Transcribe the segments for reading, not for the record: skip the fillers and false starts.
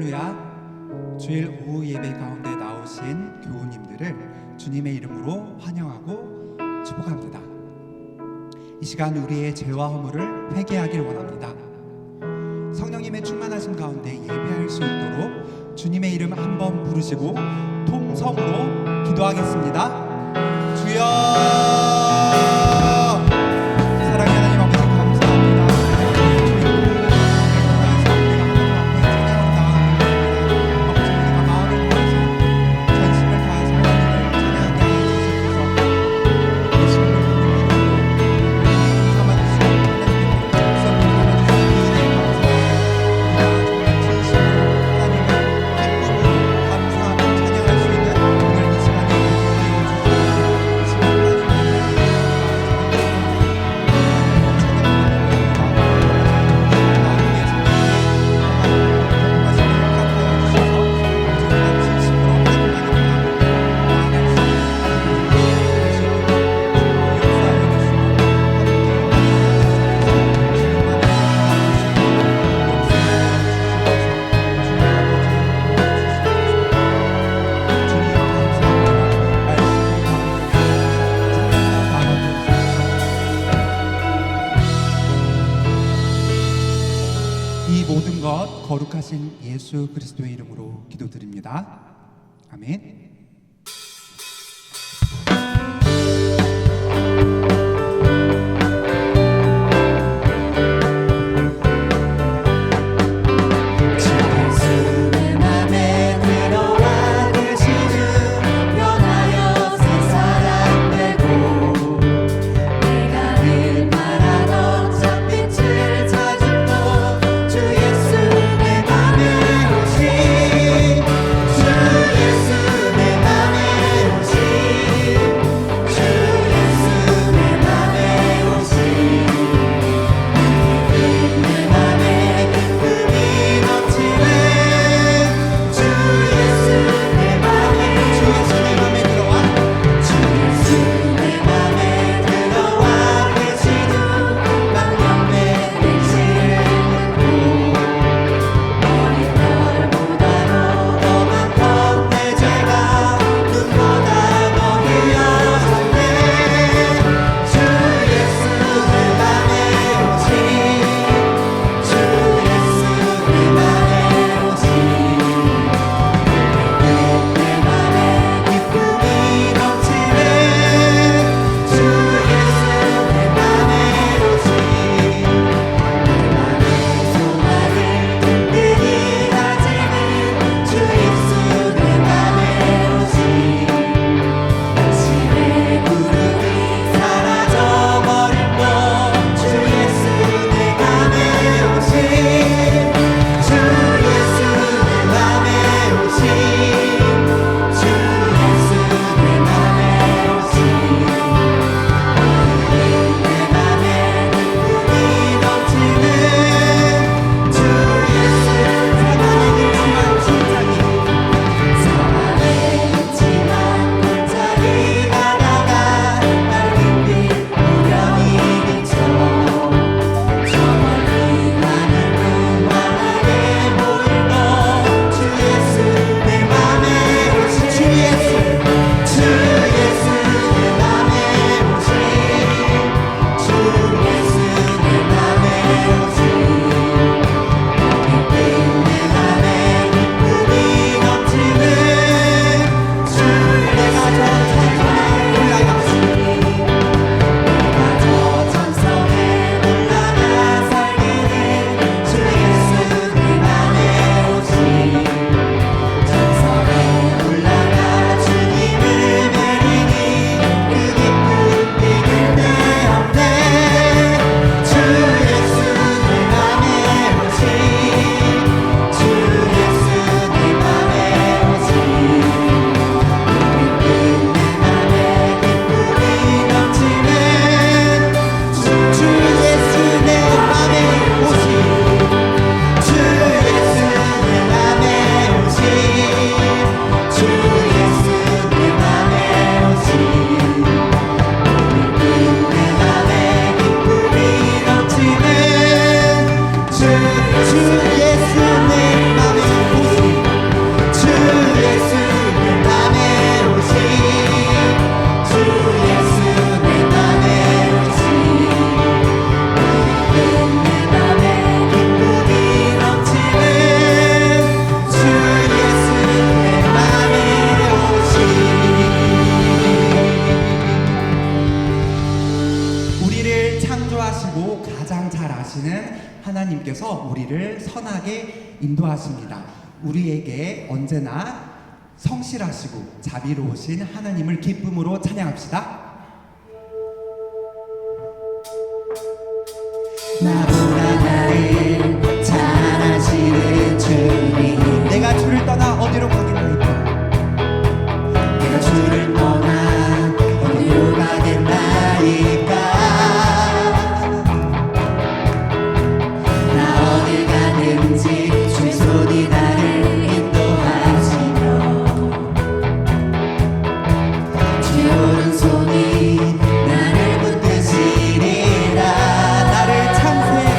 할렐루야. 주일 오후 예배 가운데 나오신 교우님들을 주님의 이름으로 환영하고 축복합니다. 이 시간 우리의 죄와 허물을 회개하길 원합니다. 성령님의 충만하심 가운데 예배할 수 있도록 주님의 이름 한번 부르시고 통성으로 기도하겠습니다. 주여! 사랑의 하나님 아버지 감사합니다. 이 모든 것 거룩하신 예수 그리스도의 이름으로 기도드립니다. 아멘. 주 예수 내 기뻐하십니다. 우리에게 언제나 성실하시고 자비로우신 하나님을 기쁨으로 찬양합시다. 나보다 나를 잘 아시는 주님, 내가 주를 떠나 어디로 가겠나이까? 내가 주를 떠나 어디로 가겠나이까? 나 어딜 가든지 주의 손이 나를 인도하시며 주의 오른손이 나를 붙드시리라. 나를 창세의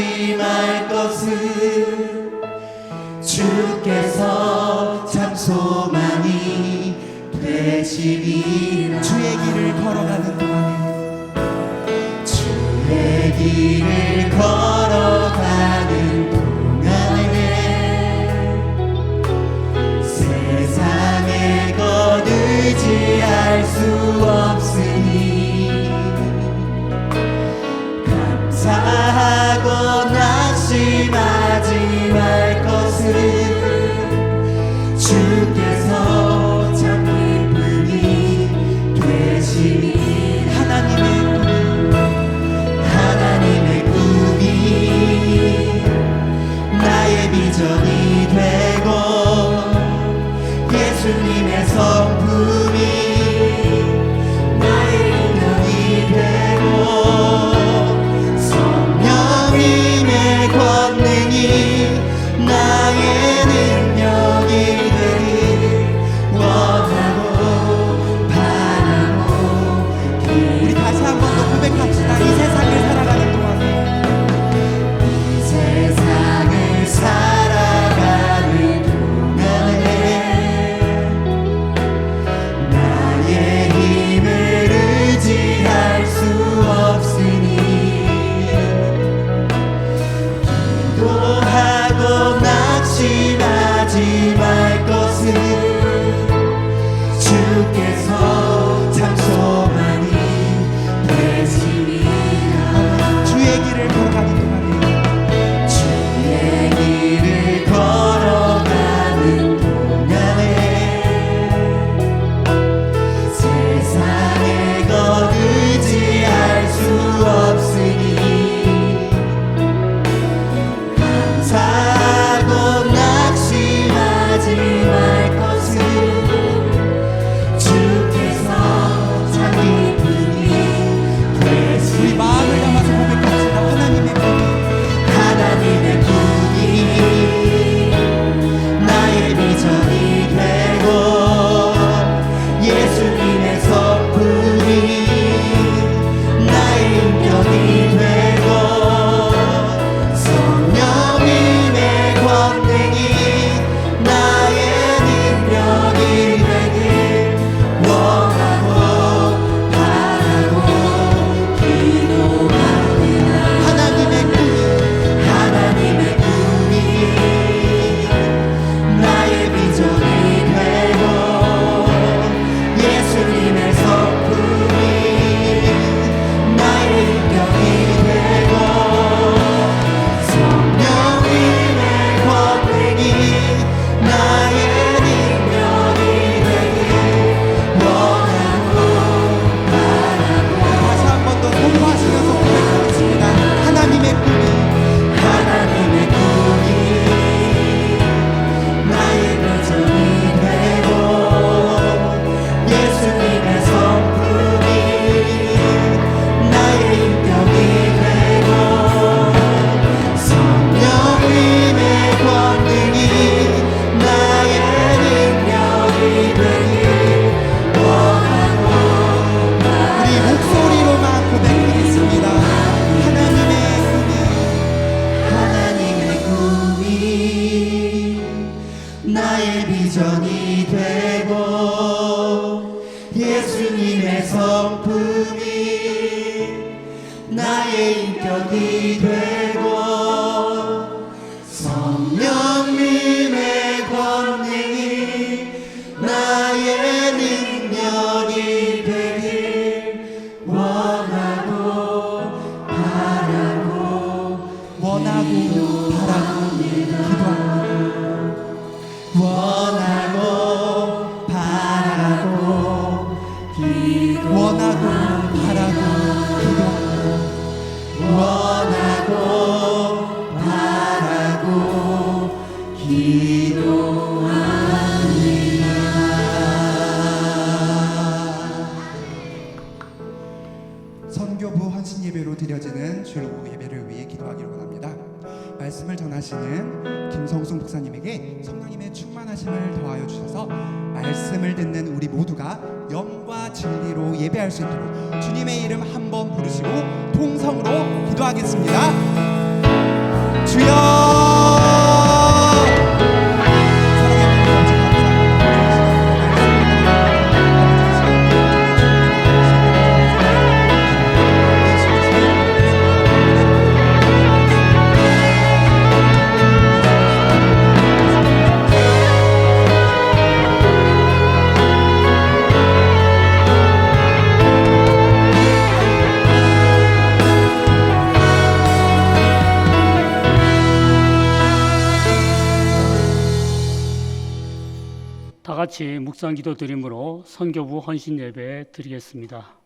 낙심할 것은 주께서 참 소망이 되시리라. 주의 길을 걸어가는 동안에 주의 길을 걸어가는 동안에 세상의 것 의지할 수 없으니 감사하고 낙심하지 말 것은 주께서 참 기쁨이 되시니 하나님의 꿈이 나의 비전이 되고 예수님의 성품이 나의 인연이 되고 성령님의 권능이 나의 능력이 되길 원하고 바라고 우리 다시 한 번 더 고백합시다. 이 세상을 살아가는 동안에 이 세상을 살아가는 동안에 나의 힘을 의지할 수 없으니 기도하고 낙심하지 말 것은 주께서 참 소망이 되시리라. 주의 길을 걸어가는 동안에 주의 길을 걸어가는 동안에 세상의 것 의지할 수 없으니 감사하고 낙심하지 말 것은 주께서 참 기쁨이 우리 되시니 마음을 담아서 고백합시다. 하나님의 꿈이 나의 비전이 되고 예수님의 성품이 나의 인격이 되고 성령님의 권능이 나의 능력이 되길 원하고 바라고 기도합니다. 하나님의 꿈이 나의 비전이 되고 예수님의 성품이 나의 인격이 되고 성령님의 권능이 나의 능력이 되길 원하고 바라고 다시 한 번 더 선포하시면서 고백하겠습니다. 하나님의 꿈이 나의 비전이 되고 예수님의 성품이 나의 인격이 되고 성령님의 권능이 나의 능력이 되길 원하고 우리 목소리로만 고백하겠습니다. 하나님의 꿈이 나의 비전이 되고 예수님의 성품이 나의 인격이 되고 성령님의 권능이 나의 능력이 되길 원하고 바라고 원하고 바라고 기도합니다. 원하고 바라고 원하고 바라고 기도합니다. 선교부 헌신 예배로 드려지는 주일 오후 예배를 위해 기도하기를 원합니다. 말씀을 전하시는 김성순 목사님에게 성령님의 충만하심을 더하여 주셔서 말씀을 듣는 우리 모두가 영과 진리로 예배할 수 있도록 주님의 이름 한번 부르시고 통성으로 기도하겠습니다. 다 같이 묵상 기도 드림으로 선교부 헌신 예배 드리겠습니다.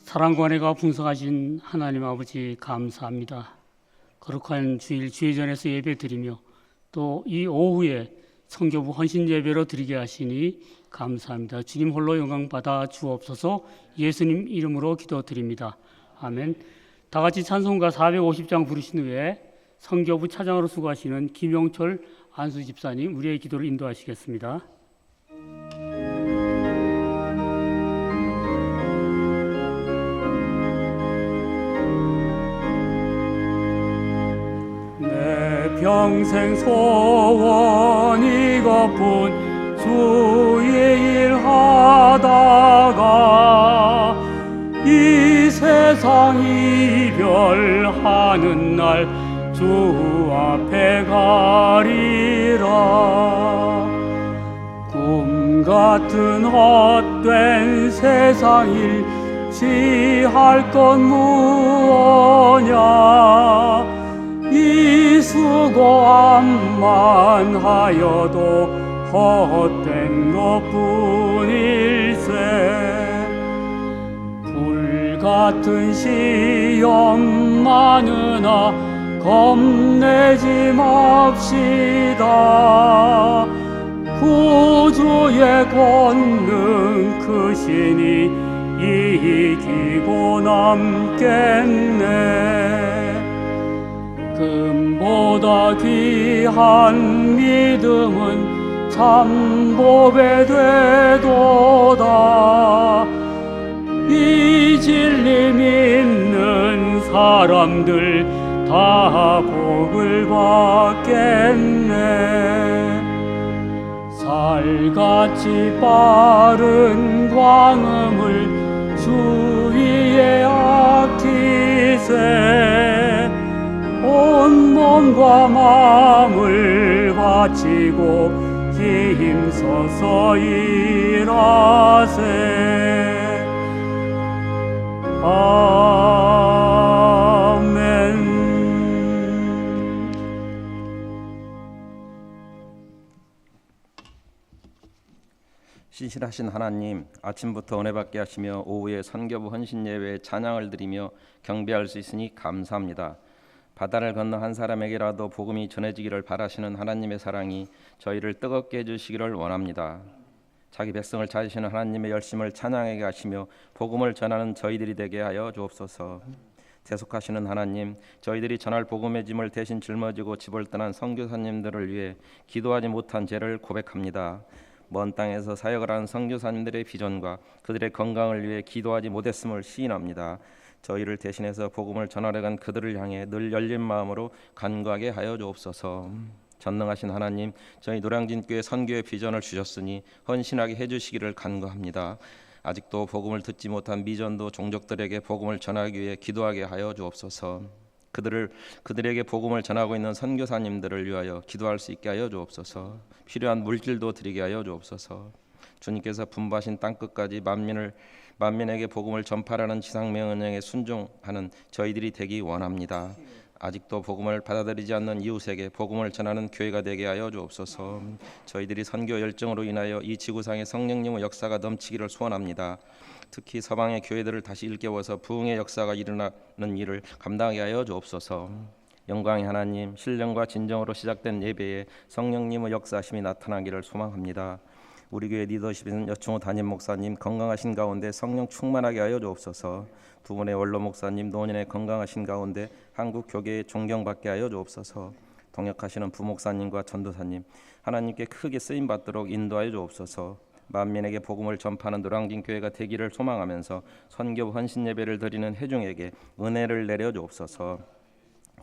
사랑과 은혜가 풍성하신 하나님 아버지 감사합니다. 거룩한 주일 주회전에서 예배 드리며 또 이 오후에 선교부 헌신 예배로 드리게 하시니 감사합니다. 주님 홀로 영광 받아 주옵소서. 예수님 이름으로 기도드립니다. 아멘. 다 같이 찬송가 450장 부르신 후에 선교부 차장으로 수고하시는 김영철 안수 집사님 우리의 기도를 인도하시겠습니다. 평생 소원 이것뿐 주의 일 하다가 이 세상 이별하는 날 주 앞에 가리라. 꿈 같은 헛된 세상 일 취할 건 무엇냐. 이 수고함만 하여도 헛된 것뿐일세. 불같은 시험 많으나 겁내지 맙시다. 구주의 권능 크시니 이기고 남겠네. 금보다 귀한 믿음은 참보배 되도다. 이 진리 믿는 사람들 다 복을 받겠네. 살같이 빠른 광음을 주위에 아끼세. 온 몸과 마음을 바치고 힘써서 일하세. 아멘. 신실하신 하나님, 아침부터 은혜 받게 하시며 오후에 선교부 헌신 예배에 찬양을 드리며 경배할 수 있으니 감사합니다. 바다를 건너 한 사람에게라도 복음이 전해지기를 바라시는 하나님의 사랑이 저희를 뜨겁게 해주시기를 원합니다. 자기 백성을 찾으시는 하나님의 열심을 찬양하게 하시며 복음을 전하는 저희들이 되게 하여 주옵소서. 대속하시는 하나님, 저희들이 전할 복음의 짐을 대신 짊어지고 집을 떠난 선교사님들을 위해 기도하지 못한 죄를 고백합니다. 먼 땅에서 사역을 하는 선교사님들의 비전과 그들의 건강을 위해 기도하지 못했음을 시인합니다. 저희를 대신해서 복음을 전하려 간 그들을 향해 늘 열린 마음으로 간구하게 하여 주옵소서. 전능하신 하나님, 저희 노량진교회 선교의 비전을 주셨으니 헌신하게 해주시기를 간구합니다. 아직도 복음을 듣지 못한 미전도 종족들에게 복음을 전하기 위해 기도하게 하여 주옵소서. 그들에게 복음을 전하고 있는 선교사님들을 위하여 기도할 수 있게 하여 주옵소서. 필요한 물질도 드리게 하여 주옵소서. 주님께서 분부하신 땅끝까지 만민에게 복음을 전파하는 지상명령에 순종하는 저희들이 되기 원합니다. 아직도 복음을 받아들이지 않는 이웃에게 복음을 전하는 교회가 되게 하여 주옵소서. 저희들이 선교 열정으로 인하여 이 지구상에 성령님의 역사가 넘치기를 소원합니다. 특히 서방의 교회들을 다시 일깨워서 부흥의 역사가 일어나는 일을 감당하게 하여 주옵소서. 영광의 하나님, 신령과 진정으로 시작된 예배에 성령님의 역사하심이 나타나기를 소망합니다. 우리 교회 리더십인 여충호 담임 목사님 건강하신 가운데 성령 충만하게 하여 주옵소서. 두 분의 원로 목사님 노년에 건강하신 가운데 한국 교계에 존경받게 하여 주옵소서. 동역하시는 부목사님과 전도사님 하나님께 크게 쓰임 받도록 인도하여 주옵소서. 만민에게 복음을 전파하는 노량진 교회가 되기를 소망하면서 선교 헌신 예배를 드리는 회중에게 은혜를 내려 주옵소서.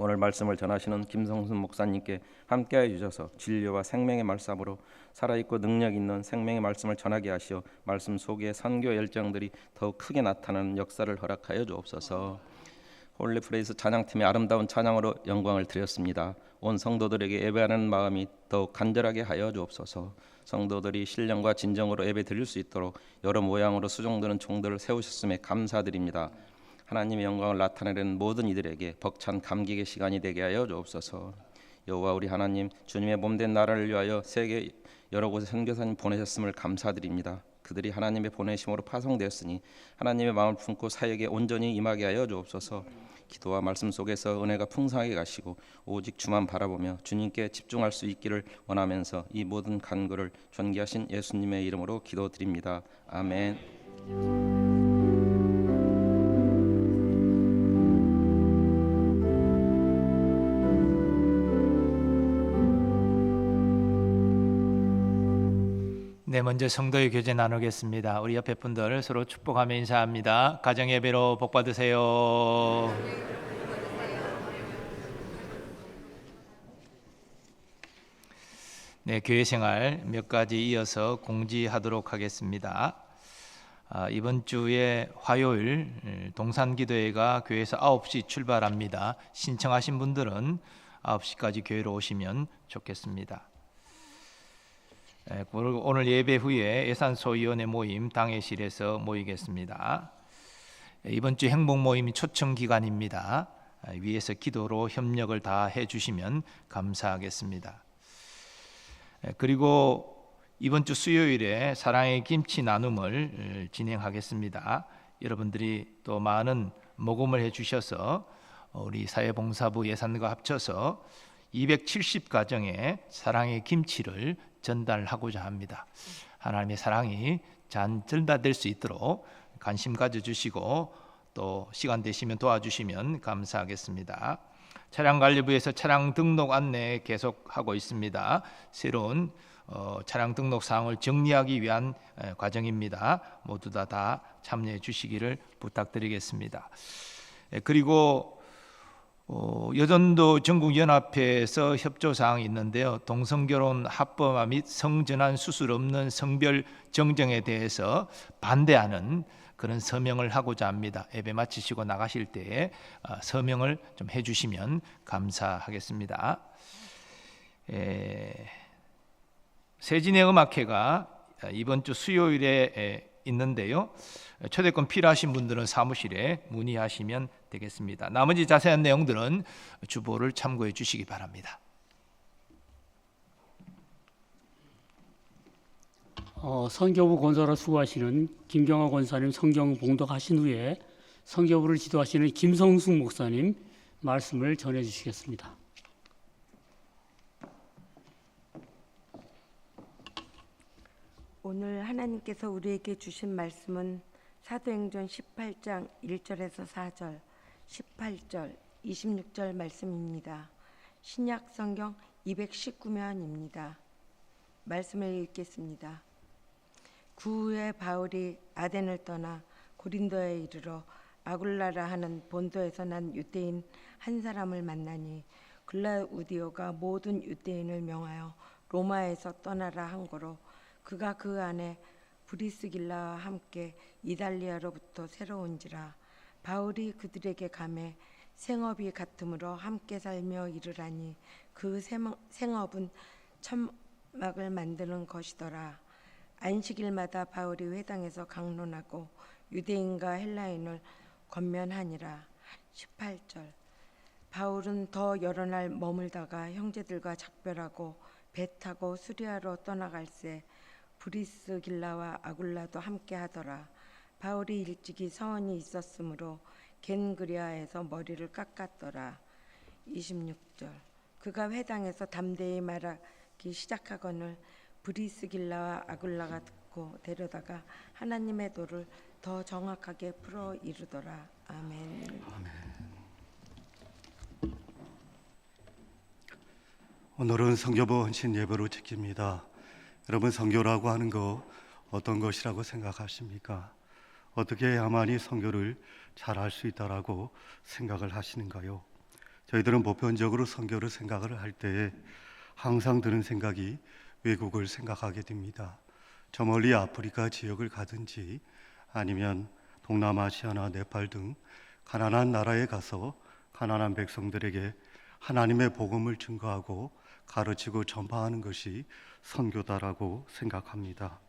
오늘 말씀을 전하시는 김성순 목사님께 함께해 주셔서 진리와 생명의 말씀으로 살아있고 능력 있는 생명의 말씀을 전하게 하시어 말씀 속에 선교 열정들이 더욱 크게 나타나는 역사를 허락하여 주옵소서. 홀리 프레이스 찬양팀의 아름다운 찬양으로 영광을 드렸습니다. 온 성도들에게 예배하는 마음이 더욱 간절하게 하여 주옵소서. 성도들이 신령과 진정으로 예배 드릴 수 있도록 여러 모양으로 수종드는 종들을 세우셨음에 감사드립니다. 하나님의 영광을 나타내는 모든 이들에게 벅찬 감격의 시간이 되게 하여 주옵소서. 여호와 우리 하나님, 주님의 몸된 나라를 위하여 세계 여러 곳에 선교사님 보내셨음을 감사드립니다. 그들이 하나님의 보내심으로 파송되었으니 하나님의 마음을 품고 사역에 온전히 임하게 하여 주옵소서. 기도와 말씀 속에서 은혜가 풍성하게 가시고 오직 주만 바라보며 주님께 집중할 수 있기를 원하면서 이 모든 간구를 존귀하신 예수님의 이름으로 기도드립니다. 아멘. 네, 먼저 성도의 교제 나누겠습니다. 우리 옆에 분들 서로 축복하며 인사합니다. 가정 예배로 복 받으세요. 네, 교회 생활 몇 가지 이어서 공지하도록 하겠습니다. 이번 주에 화요일 동산기도회가 교회에서 9시 출발합니다. 신청하신 분들은 9시까지 교회로 오시면 좋겠습니다. 오늘 예배 후에 예산소위원회 모임 당회실에서 모이겠습니다. 이번 주 행복 모임이 초청 기간입니다. 위에서 기도로 협력을 다 해주시면 감사하겠습니다. 그리고 이번 주 수요일에 사랑의 김치 나눔을 진행하겠습니다. 여러분들이 또 많은 모금을 해주셔서 우리 사회봉사부 예산과 합쳐서 270가정에 사랑의 김치를 전달하고자 합니다. 하나님의 사랑이 전달될 수 있도록 관심 가져주시고 또 시간 되시면 도와주시면 감사하겠습니다. 차량관리부에서 차량 등록 안내 계속하고 있습니다. 새로운 차량 등록 사항을 정리하기 위한 과정입니다. 모두 다 참여해 주시기를 부탁드리겠습니다. 그리고 여전도 전국연합회에서 협조사항이 있는데요. 동성결혼 합법화 및 성전환 수술 없는 성별 정정에 대해서 반대하는 그런 서명을 하고자 합니다. 예배 마치시고 나가실 때 서명을 좀 해주시면 감사하겠습니다. 세진의 음악회가 이번 주 수요일에 있는데요. 초대권 필요하신 분들은 사무실에 문의하시면 되겠습니다. 나머지 자세한 내용들은 주보를 참고해 주시기 바랍니다. 선교부 권사로 수고하시는 김경화 권사님 성경 봉독하신 후에 선교부를 지도하시는 김성숙 목사님 말씀을 전해 주시겠습니다. 오늘 하나님께서 우리에게 주신 말씀은 사도행전 18장 1절에서 4절, 18절, 26절 말씀입니다. 신약 성경 219면입니다. 말씀을 읽겠습니다. 그 후에 바울이 아덴을 떠나 고린도에 이르러 아굴라라 하는 본도에서 난 유대인 한 사람을 만나니 글라우디오가 모든 유대인을 명하여 로마에서 떠나라 한 거로 그가 그 안에 브리스길라와 함께 이달리아로부터 새로 온지라. 바울이 그들에게 가매 생업이 같으므로 함께 살며 이르라니 그 생업은 천막을 만드는 것이더라. 안식일마다 바울이 회당에서 강론하고 유대인과 헬라인을 권면하니라. 18절 바울은 더 여러 날 머물다가 형제들과 작별하고 배 타고 수리아로 떠나갈새 브리스길라와 아굴라도 함께 하더라. 바울이 일찍이 서원이 있었으므로 겐그리아에서 머리를 깎았더라. 26절. 그가 회당에서 담대히 말하기 시작하거늘 브리스길라와 아굴라가 듣고 데려다가 하나님의 도를 더 정확하게 풀어 이루더라. 아멘. 오늘은 성교부 헌신 예배로 지킵니다. 여러분, 성교라고 하는 거 어떤 것이라고 생각하십니까? 어떻게 해야만이 성교를 잘할 수 있다라고 생각을 하시는가요? 저희들은 보편적으로 성교를 생각을 할 때에 항상 드는 생각이 외국을 생각하게 됩니다. 저 멀리 아프리카 지역을 가든지 아니면 동남아시아나 네팔 등 가난한 나라에 가서 가난한 백성들에게 하나님의 복음을 증거하고 가르치고 전파하는 것이 선교다라고 생각합니다.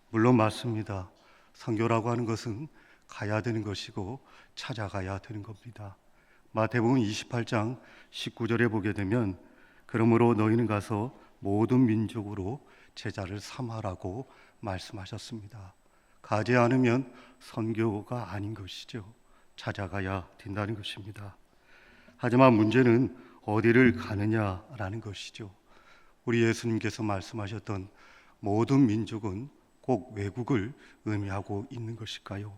물론 맞습니다. 선교라고 하는 것은 가야 되는 것이고 찾아가야 되는 겁니다. 마태복음 28장 19절에 보게 되면 그러므로 너희는 가서 모든 민족으로 제자를 삼으라고 말씀하셨습니다. 가지 않으면 선교가 아닌 것이죠. 찾아가야 된다는 것입니다. 하지만 문제는 어디를 가느냐라는 것이죠. 우리 예수님께서 말씀하셨던 모든 민족은 꼭 외국을 의미하고 있는 것일까요?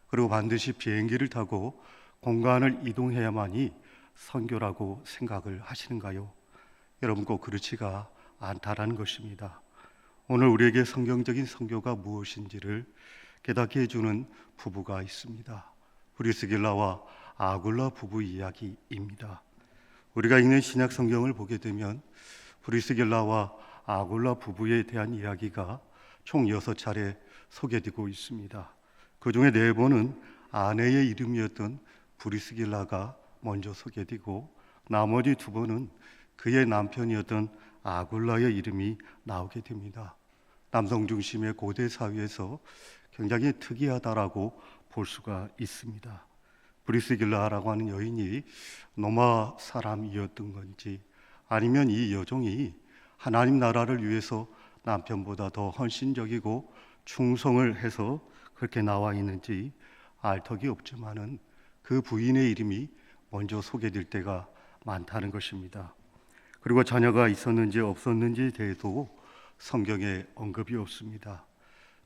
그리고 반드시 비행기를 타고 공간을 이동해야만이 선교라고 생각을 하시는가요? 여러분, 꼭 그렇지가 않다라는 것입니다. 오늘 우리에게 성경적인 선교가 무엇인지를 깨닫게 해주는 부부가 있습니다. 브리스길라와 아굴라 부부 이야기입니다. 우리가 읽는 신약 성경을 보게 되면 브리스길라와 아굴라 부부에 대한 이야기가 총 6차례 소개되고 있습니다. 그 중에 4번은 아내의 이름이었던 브리스길라가 먼저 소개되고 나머지 2번은 그의 남편이었던 아굴라의 이름이 나오게 됩니다. 남성 중심의 고대 사회에서 굉장히 특이하다라고 볼 수가 있습니다. 브리스길라라고 하는 여인이 로마 사람이었던 건지 아니면 이 여종이 하나님 나라를 위해서 남편보다 더 헌신적이고 충성을 해서 그렇게 나와 있는지 알 턱이 없지만은 그 부인의 이름이 먼저 소개될 때가 많다는 것입니다. 그리고 자녀가 있었는지 없었는지에 대해도 성경에 언급이 없습니다.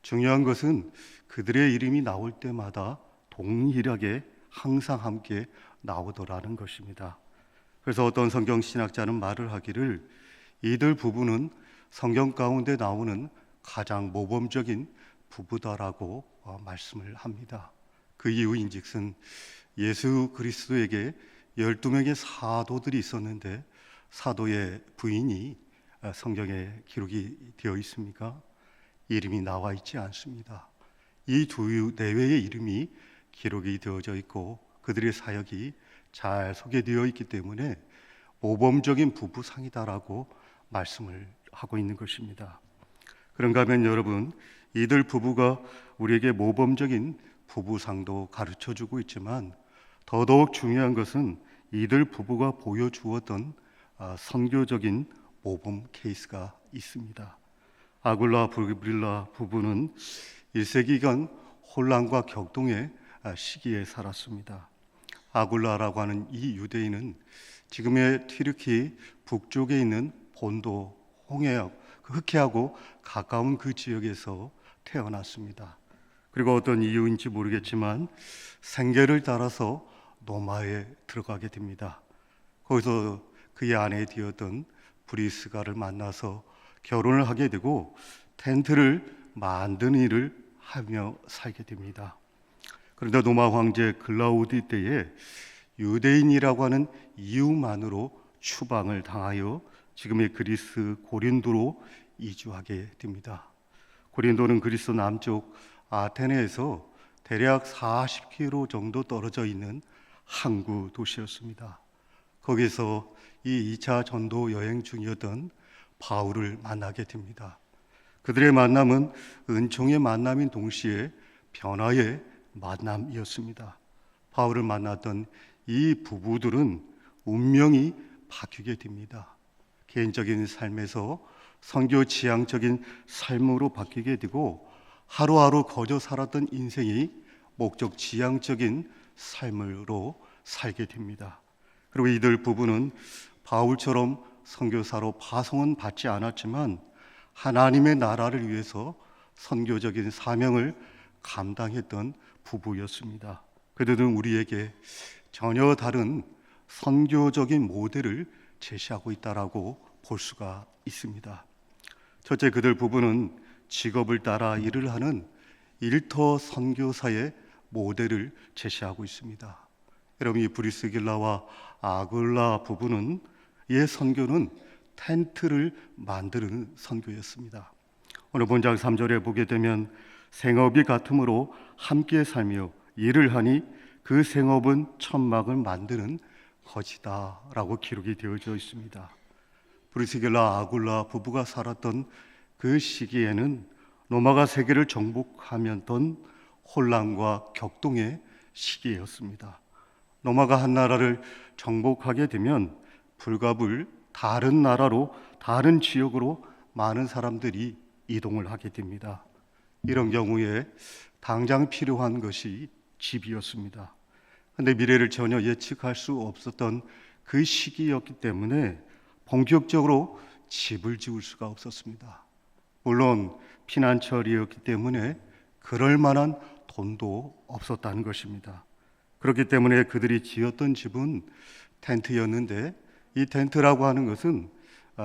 중요한 것은 그들의 이름이 나올 때마다 동일하게 항상 함께 나오더라는 것입니다. 그래서 어떤 성경 신학자는 말을 하기를 이들 부부는 성경 가운데 나오는 가장 모범적인 부부다라고 말씀을 합니다. 그 이유인즉슨 예수 그리스도에게 12명의 사도들이 있었는데 사도의 부인이 성경에 기록이 되어 있습니까? 이름이 나와 있지 않습니다. 이 두 내외의 이름이 기록이 되어져 있고 그들의 사역이 잘 소개되어 있기 때문에 모범적인 부부상이다라고 말씀을 하고 있는 것입니다. 그런가 하면 여러분, 이들 부부가 우리에게 모범적인 부부상도 가르쳐주고 있지만 더더욱 중요한 것은 이들 부부가 보여주었던 선교적인 모범 케이스가 있습니다. 아굴라 브릴라 부부는 1세기간 혼란과 격동의 시기에 살았습니다. 아굴라라고 하는 이 유대인은 지금의 튀르키 북쪽에 있는 본도 흑해하고 가까운 그 지역에서 태어났습니다. 그리고 어떤 이유인지 모르겠지만 생계를 따라서 노마에 들어가게 됩니다. 거기서 그의 아내 되었던 브리스가를 만나서 결혼을 하게 되고 텐트를 만드는 일을 하며 살게 됩니다. 그런데 로마 황제 글라우디 때에 유대인이라고 하는 이유만으로 추방을 당하여 지금의 그리스 고린도로 이주하게 됩니다. 고린도는 그리스 남쪽 아테네에서 대략 40km 정도 떨어져 있는 항구 도시였습니다. 거기서 이 2차 전도 여행 중이었던 바울을 만나게 됩니다. 그들의 만남은 은총의 만남인 동시에 변화의 만남이었습니다. 바울을 만났던 이 부부들은 운명이 바뀌게 됩니다. 개인적인 삶에서 선교 지향적인 삶으로 바뀌게 되고 하루하루 거저 살았던 인생이 목적 지향적인 삶으로 살게 됩니다. 그리고 이들 부부는 바울처럼 선교사로 파송은 받지 않았지만 하나님의 나라를 위해서 선교적인 사명을 감당했던 부부였습니다. 그들은 우리에게 전혀 다른 선교적인 모델을 제시하고 있다라고 볼 수가 있습니다. 첫째, 그들 부부는 직업을 따라 일을 하는 일터 선교사의 모델을 제시하고 있습니다. 여러분, 이 브리스길라와 아굴라 부부는 이 선교는 텐트를 만드는 선교였습니다. 오늘 본장 3절에 보게 되면 생업이 같으므로 함께 살며 일을 하니 그 생업은 천막을 만드는 것이다 라고 기록이 되어져 있습니다. 브리스길라 아굴라 부부가 살았던 그 시기에는 로마가 세계를 정복하면던 혼란과 격동의 시기였습니다. 로마가 한 나라를 정복하게 되면 불가불 다른 나라로, 다른 지역으로 많은 사람들이 이동을 하게 됩니다. 이런 경우에 당장 필요한 것이 집이었습니다. 그런데 미래를 전혀 예측할 수 없었던 그 시기였기 때문에 본격적으로 집을 지을 수가 없었습니다. 물론 피난철이었기 때문에 그럴 만한 돈도 없었다는 것입니다. 그렇기 때문에 그들이 지었던 집은 텐트였는데 이 텐트라고 하는 것은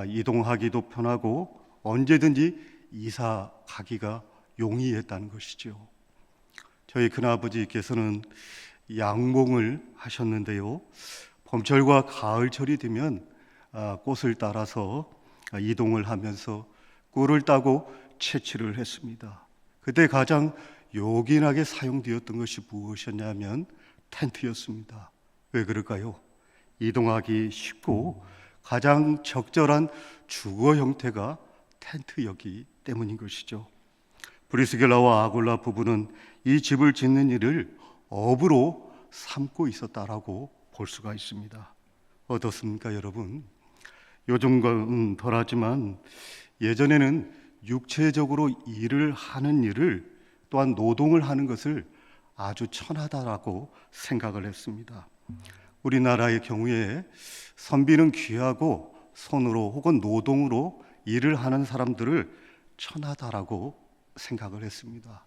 이동하기도 편하고 언제든지 이사 가기가 용이했다는 것이죠. 저희 큰아버지께서는 양봉을 하셨는데요. 봄철과 가을철이 되면 꽃을 따라서 이동을 하면서 꿀을 따고 채취를 했습니다. 그때 가장 요긴하게 사용되었던 것이 무엇이었냐면 텐트였습니다. 왜 그럴까요? 이동하기 쉽고 가장 적절한 주거 형태가 텐트였기 때문인 것이죠. 브리스길라와 아굴라 부부는 이 집을 짓는 일을 업으로 삼고 있었다라고 볼 수가 있습니다. 어떻습니까, 여러분? 요즘은 덜하지만 예전에는 육체적으로 일을 하는 일을 또한 노동을 하는 것을 아주 천하다라고 생각을 했습니다. 우리나라의 경우에 선비는 귀하고 손으로 혹은 노동으로 일을 하는 사람들을 천하다라고 생각을 했습니다.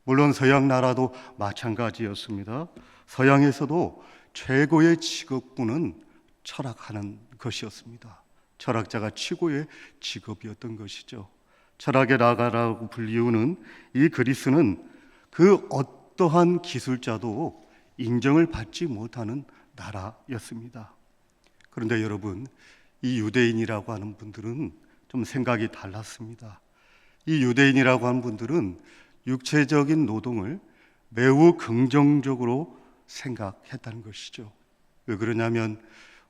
물론 서양 나라도 마찬가지였습니다. 서양에서도 최고의 직업군은 철학하는 것이었습니다. 철학자가 최고의 직업이었던 것이죠. 철학의 나라라고 불리우는 이 그리스는 그 어떠한 기술자도 인정을 받지 못하는 나라였습니다. 그런데 여러분, 이 유대인이라고 하는 분들은 좀 생각이 달랐습니다. 이 유대인이라고 하는 분들은 육체적인 노동을 매우 긍정적으로 생각했다는 것이죠. 왜 그러냐면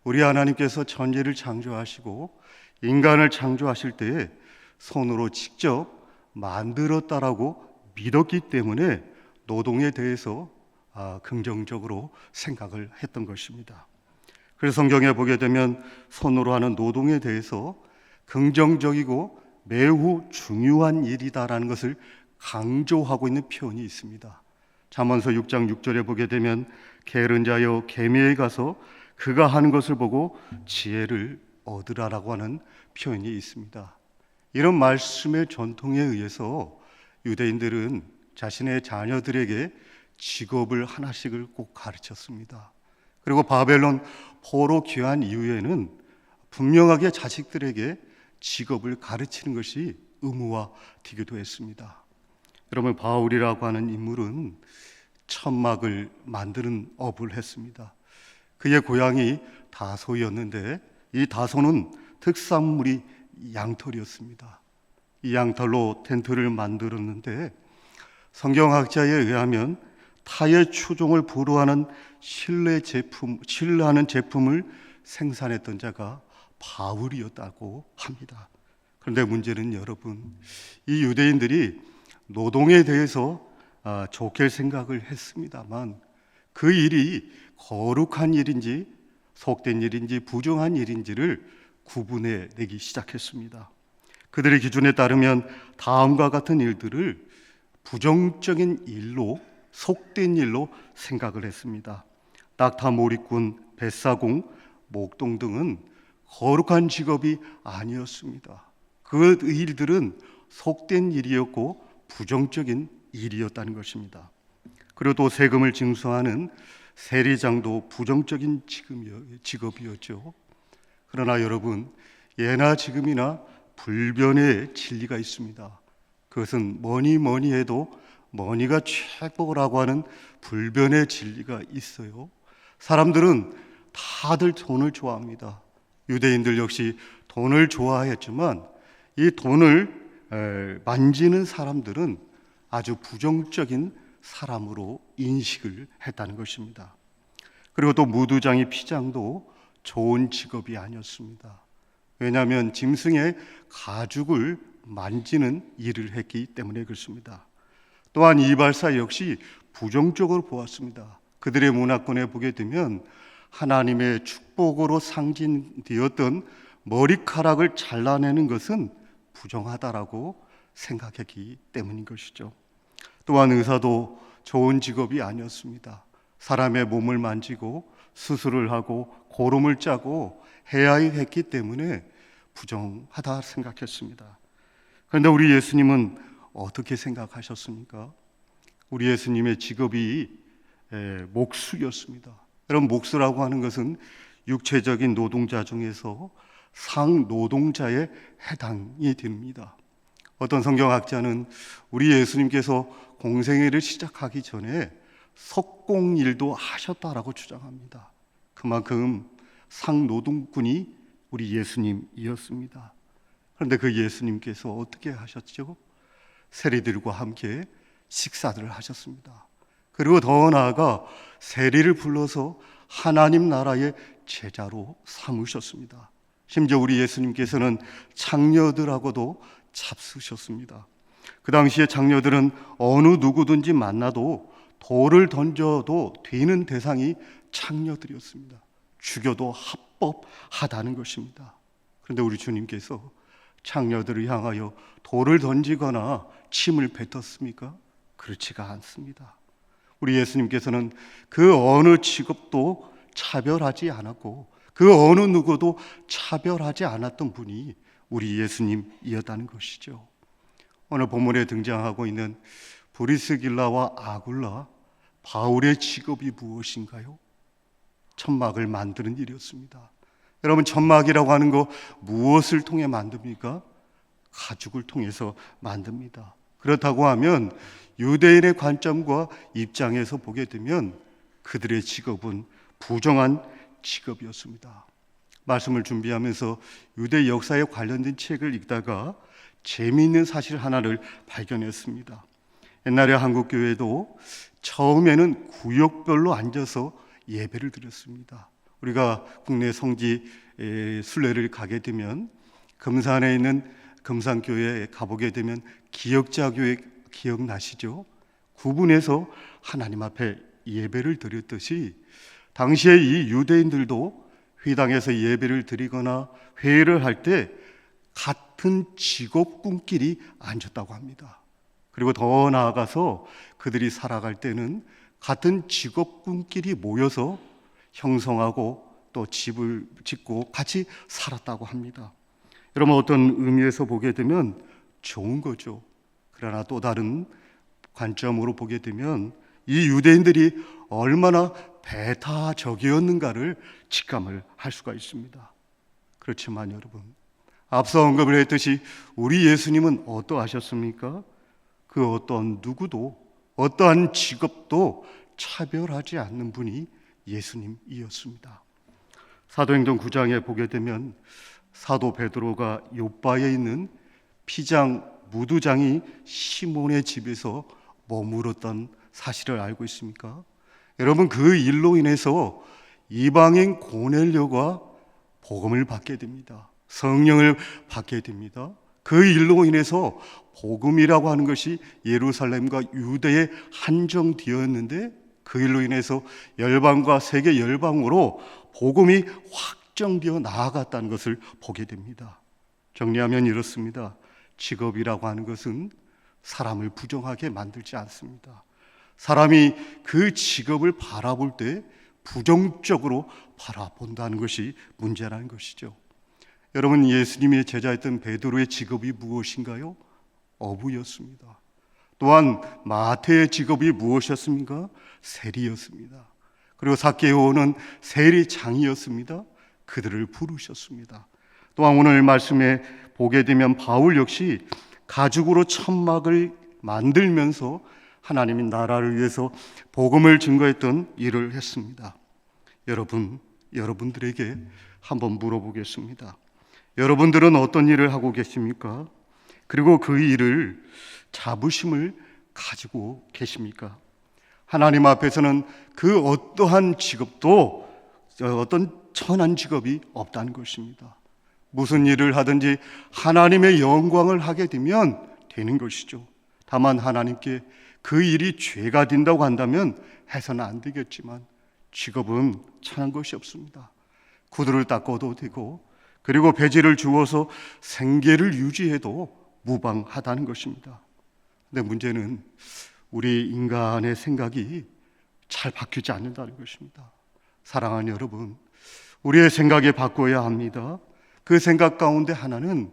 우리 하나님께서 천지를 창조하시고 인간을 창조하실 때에 손으로 직접 만들었다라고 믿었기 때문에 노동에 대해서 긍정적으로 생각을 했던 것입니다. 그래서 성경에 보게 되면 손으로 하는 노동에 대해서 긍정적이고 매우 중요한 일이다라는 것을 강조하고 있는 표현이 있습니다. 잠언서 6장 6절에 보게 되면 게으른 자여 개미에 가서 그가 하는 것을 보고 지혜를 얻으라라고 하는 표현이 있습니다. 이런 말씀의 전통에 의해서 유대인들은 자신의 자녀들에게 직업을 하나씩을 꼭 가르쳤습니다. 그리고 바벨론 포로 귀환 이후에는 분명하게 자식들에게 직업을 가르치는 것이 의무화되기도 했습니다. 여러분, 바울이라고 하는 인물은 천막을 만드는 업을 했습니다. 그의 고향이 다소였는데 이 다소는 특산물이 양털이었습니다. 이 양털로 텐트를 만들었는데 성경학자에 의하면 타의 추종을 불허하는 신뢰하는 제품을 생산했던 자가 바울이었다고 합니다. 그런데 문제는 여러분, 이 유대인들이 노동에 대해서 좋게 생각을 했습니다만 그 일이 거룩한 일인지 속된 일인지 부정한 일인지를 구분해 내기 시작했습니다. 그들의 기준에 따르면 다음과 같은 일들을 부정적인 일로, 속된 일로 생각을 했습니다. 낙타, 몰입꾼, 뱃사공, 목동 등은 거룩한 직업이 아니었습니다. 그 일들은 속된 일이었고 부정적인 일이었다는 것입니다. 그리고 또 세금을 징수하는 세리장도 부정적인 직업이었죠. 그러나 여러분, 예나 지금이나 불변의 진리가 있습니다. 그것은 뭐니 해도 머니가 최고라고 하는 불변의 진리가 있어요. 사람들은 다들 돈을 좋아합니다. 유대인들 역시 돈을 좋아했지만 이 돈을 만지는 사람들은 아주 부정적인 사람으로 인식을 했다는 것입니다. 그리고 또 무두장이 피장도 좋은 직업이 아니었습니다. 왜냐하면 짐승의 가죽을 만지는 일을 했기 때문에 그렇습니다. 또한 이발사 역시 부정적으로 보았습니다. 그들의 문화권에 보게 되면 하나님의 축복으로 상징되었던 머리카락을 잘라내는 것은 부정하다라고 생각했기 때문인 것이죠. 또한 의사도 좋은 직업이 아니었습니다. 사람의 몸을 만지고 수술을 하고 고름을 짜고 해야 했기 때문에 부정하다 생각했습니다. 그런데 우리 예수님은 어떻게 생각하셨습니까? 우리 예수님의 직업이 목수였습니다. 여러분, 목수라고 하는 것은 육체적인 노동자 중에서 상노동자에 해당이 됩니다. 어떤 성경학자는 우리 예수님께서 공생애를 시작하기 전에 석공일도 하셨다라고 주장합니다. 그만큼 상노동꾼이 우리 예수님이었습니다. 그런데 그 예수님께서 어떻게 하셨죠? 세리들과 함께 식사들을 하셨습니다. 그리고 더 나아가 세리를 불러서 하나님 나라의 제자로 삼으셨습니다. 심지어 우리 예수님께서는 장녀들하고도 잡수셨습니다. 그 당시에 장녀들은 어느 누구든지 만나도 돌을 던져도 되는 대상이 장녀들이었습니다. 죽여도 합법하다는 것입니다. 그런데 우리 주님께서 장녀들을 향하여 돌을 던지거나 침을 뱉었습니까? 그렇지가 않습니다. 우리 예수님께서는 그 어느 직업도 차별하지 않았고 그 어느 누구도 차별하지 않았던 분이 우리 예수님이었다는 것이죠. 오늘 본문에 등장하고 있는 브리스길라와 아굴라, 바울의 직업이 무엇인가요? 천막을 만드는 일이었습니다. 여러분, 천막이라고 하는 거 무엇을 통해 만듭니까? 가죽을 통해서 만듭니다. 그렇다고 하면 유대인의 관점과 입장에서 보게 되면 그들의 직업은 부정한 직업이었습니다. 말씀을 준비하면서 유대 역사에 관련된 책을 읽다가 재미있는 사실 하나를 발견했습니다. 옛날에 한국 교회도 처음에는 구역별로 앉아서 예배를 드렸습니다. 우리가 국내 성지 순례를 가게 되면 금산에 있는 금산교회에 가보게 되면 기역자교회 기억나시죠? 구분해서 하나님 앞에 예배를 드렸듯이 당시에 이 유대인들도 회당에서 예배를 드리거나 회의를 할 때 같은 직업군끼리 앉았다고 합니다. 그리고 더 나아가서 그들이 살아갈 때는 같은 직업군끼리 모여서 형성하고 또 집을 짓고 같이 살았다고 합니다. 여러분, 어떤 의미에서 보게 되면 좋은 거죠. 그러나 또 다른 관점으로 보게 되면 이 유대인들이 얼마나 배타적이었는가를 직감을 할 수가 있습니다. 그렇지만 여러분, 앞서 언급을 했듯이 우리 예수님은 어떠하셨습니까? 그 어떤 누구도 어떠한 직업도 차별하지 않는 분이 예수님이었습니다. 사도행전 9장에 보게 되면 사도 베드로가 요바에 있는 피장 무두장이 시몬의 집에서 머물었던 사실을 알고 있습니까? 여러분, 그 일로 인해서 이방인 고넬료가 복음을 받게 됩니다. 성령을 받게 됩니다. 그 일로 인해서 복음이라고 하는 것이 예루살렘과 유대에 한정되었는데 그 일로 인해서 열방과 세계 열방으로 복음이 확정되어 나아갔다는 것을 보게 됩니다. 정리하면 이렇습니다. 직업이라고 하는 것은 사람을 부정하게 만들지 않습니다. 사람이 그 직업을 바라볼 때 부정적으로 바라본다는 것이 문제라는 것이죠. 여러분, 예수님의 제자였던 베드로의 직업이 무엇인가요? 어부였습니다. 또한 마태의 직업이 무엇이었습니까? 세리였습니다. 그리고 삭개오는 세리장이었습니다. 그들을 부르셨습니다. 또한 오늘 말씀에 보게 되면 바울 역시 가죽으로 천막을 만들면서 하나님의 나라를 위해서 복음을 증거했던 일을 했습니다. 여러분들에게 한번 물어보겠습니다. 여러분들은 어떤 일을 하고 계십니까? 그리고 그 일을 자부심을 가지고 계십니까? 하나님 앞에서는 그 어떠한 직업도 어떤 천한 직업이 없다는 것입니다. 무슨 일을 하든지 하나님의 영광을 하게 되면 되는 것이죠. 다만 하나님께 그 일이 죄가 된다고 한다면 해서는 안 되겠지만 직업은 천한 것이 없습니다. 구두를 닦아도 되고 그리고 배지를 주어서 생계를 유지해도 무방하다는 것입니다. 근데 문제는 우리 인간의 생각이 잘 바뀌지 않는다는 것입니다. 사랑하는 여러분, 우리의 생각이 바꿔야 합니다. 그 생각 가운데 하나는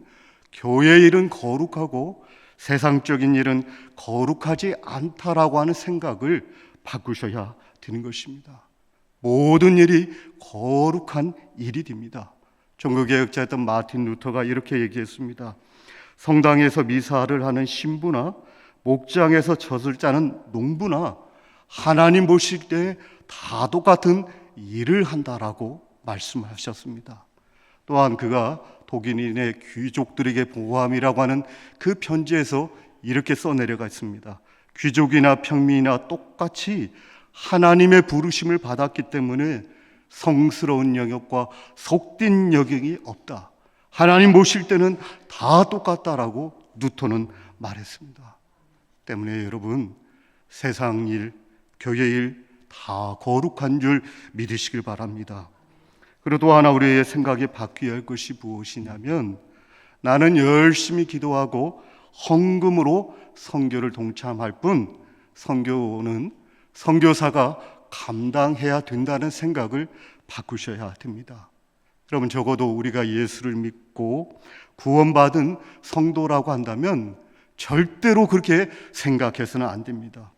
교회 일은 거룩하고 세상적인 일은 거룩하지 않다라고 하는 생각을 바꾸셔야 되는 것입니다. 모든 일이 거룩한 일이 됩니다. 종교개혁자였던 마틴 루터가 이렇게 얘기했습니다. 성당에서 미사를 하는 신부나 목장에서 젖을 짜는 농부나 하나님 보실 때 다 똑같은 일을 한다라고 말씀하셨습니다. 또한 그가 독일인의 귀족들에게 보함이라고 하는 그 편지에서 이렇게 써내려가 있습니다. 귀족이나 평민이나 똑같이 하나님의 부르심을 받았기 때문에 성스러운 영역과 속된 영역이 없다. 하나님 보실 때는 다 똑같다라고 누토는 말했습니다. 때문에 여러분, 세상 일, 교회 일 다 거룩한 줄 믿으시길 바랍니다. 그리고 또 하나 우리의 생각이 바뀌어야 할 것이 무엇이냐면 나는 열심히 기도하고 헌금으로 선교를 동참할 뿐 선교는 선교사가 감당해야 된다는 생각을 바꾸셔야 됩니다. 여러분, 적어도 우리가 예수를 믿고 구원받은 성도라고 한다면 절대로 그렇게 생각해서는 안 됩니다.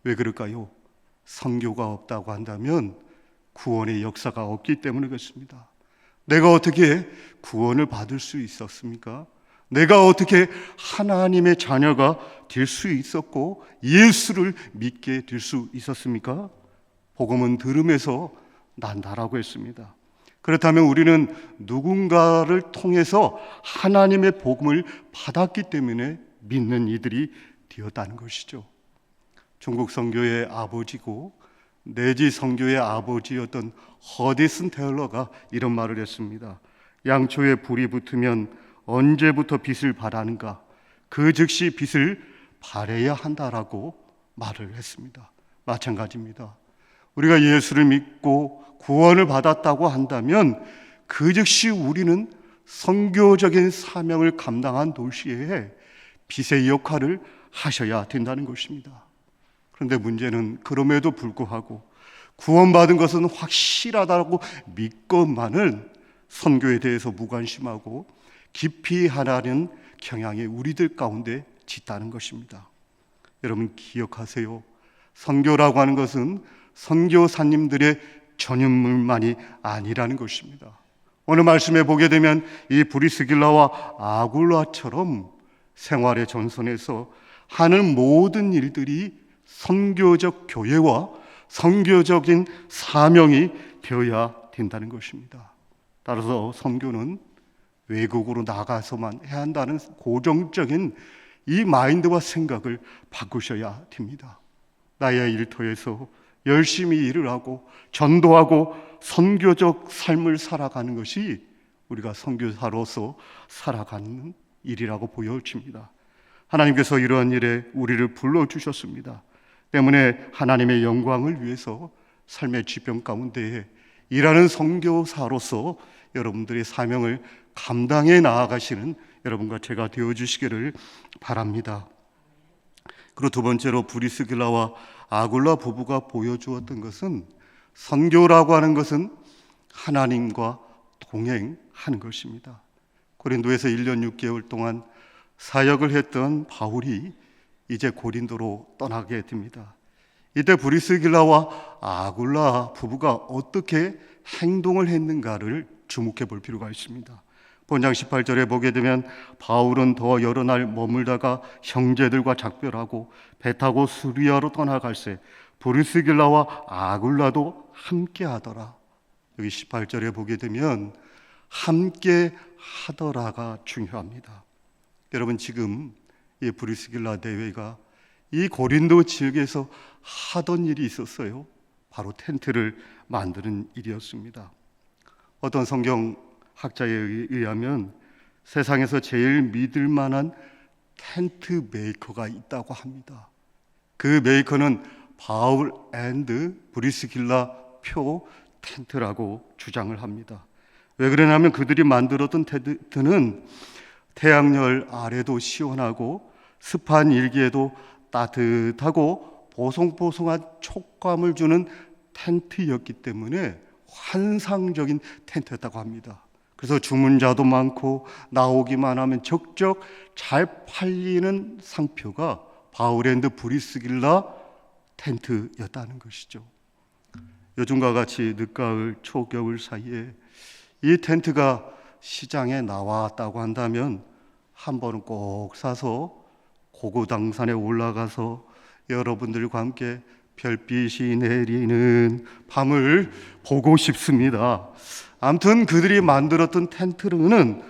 왜 그럴까요? 선교가 없다고 한다면 구원의 역사가 없기 때문에 그렇습니다. 내가 어떻게 구원을 받을 수 있었습니까? 내가 어떻게 하나님의 자녀가 될 수 있었고 예수를 믿게 될 수 있었습니까? 복음은 들음에서 난다라고 했습니다. 그렇다면 우리는 누군가를 통해서 하나님의 복음을 받았기 때문에 믿는 이들이 되었다는 것이죠. 중국 선교의 아버지고 내지 선교의 아버지였던 허디슨 테일러가 이런 말을 했습니다. 양초에 불이 붙으면 언제부터 빛을 발하는가? 그 즉시 빛을 발해야 한다라고 말을 했습니다. 마찬가지입니다. 우리가 예수를 믿고 구원을 받았다고 한다면 그 즉시 우리는 선교적인 사명을 감당한 도시에 빛의 역할을 하셔야 된다는 것입니다. 그런데 문제는 그럼에도 불구하고 구원받은 것은 확실하다고 믿건만은 선교에 대해서 무관심하고 기피하라는 경향이 우리들 가운데 짙다는 것입니다. 여러분 기억하세요. 선교라고 하는 것은 선교사님들의 전유물만이 아니라는 것입니다. 오늘 말씀에 보게 되면 이 브리스길라와 아굴라처럼 생활의 전선에서 하는 모든 일들이 선교적 교회와 선교적인 사명이 되어야 된다는 것입니다. 따라서 선교는 외국으로 나가서만 해야 한다는 고정적인 이 마인드와 생각을 바꾸셔야 됩니다. 나의 일터에서 열심히 일을 하고 전도하고 선교적 삶을 살아가는 것이 우리가 선교사로서 살아가는 일이라고 보여집니다. 하나님께서 이러한 일에 우리를 불러주셨습니다. 때문에 하나님의 영광을 위해서 삶의 지평 가운데에 일하는 선교사로서 여러분들의 사명을 감당해 나아가시는 여러분과 제가 되어주시기를 바랍니다. 그리고 두 번째로 브리스길라와 아굴라 부부가 보여주었던 것은 선교라고 하는 것은 하나님과 동행하는 것입니다. 고린도에서 1년 6개월 동안 사역을 했던 바울이 이제 고린도로 떠나게 됩니다. 이때 브리스길라와 아굴라 부부가 어떻게 행동을 했는가를 주목해 볼 필요가 있습니다. 본장 18절에 보게 되면 바울은 더 여러 날 머물다가 형제들과 작별하고 배 타고 수리아로 떠나갈새 브리스길라와 아굴라도 함께 하더라. 여기 18절에 보게 되면 함께 하더라가 중요합니다. 여러분, 지금 이 브리스길라 대회가 이 고린도 지역에서 하던 일이 있었어요. 바로 텐트를 만드는 일이었습니다. 어떤 성경학자에 의하면 세상에서 제일 믿을 만한 텐트 메이커가 있다고 합니다. 그 메이커는 바울 앤드 브리스길라 표 텐트라고 주장을 합니다. 왜 그러냐면 그들이 만들었던 텐트는 태양열 아래도 시원하고 습한 일기에도 따뜻하고 보송보송한 촉감을 주는 텐트였기 때문에 환상적인 텐트였다고 합니다. 그래서 주문자도 많고 나오기만 하면 적적 잘 팔리는 상표가 바울앤드 브리스길라 텐트였다는 것이죠. 요즘과 같이 늦가을 초겨울 사이에 이 텐트가 시장에 나왔다고 한다면 한 번은 꼭 사서 고고당산에 올라가서 여러분들과 함께 별빛이 내리는 밤을 보고 싶습니다. 아무튼 그들이 만들었던 텐트는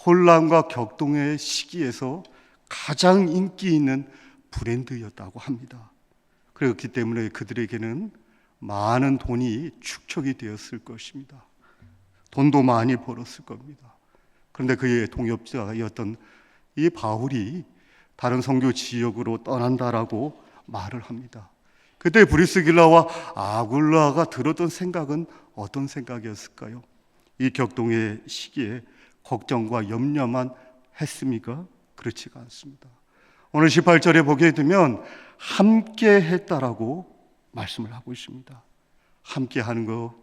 혼란과 격동의 시기에서 가장 인기 있는 브랜드였다고 합니다. 그렇기 때문에 그들에게는 많은 돈이 축적이 되었을 것입니다. 돈도 많이 벌었을 겁니다. 그런데 그의 동역자였던 이 바울이 다른 선교 지역으로 떠난다라고 말을 합니다. 그때 브리스길라와 아굴라가 들었던 생각은 어떤 생각이었을까요? 이 격동의 시기에 걱정과 염려만 했습니까? 그렇지가 않습니다. 오늘 18절에 보게 되면 함께 했다라고 말씀을 하고 있습니다. 함께 하는 거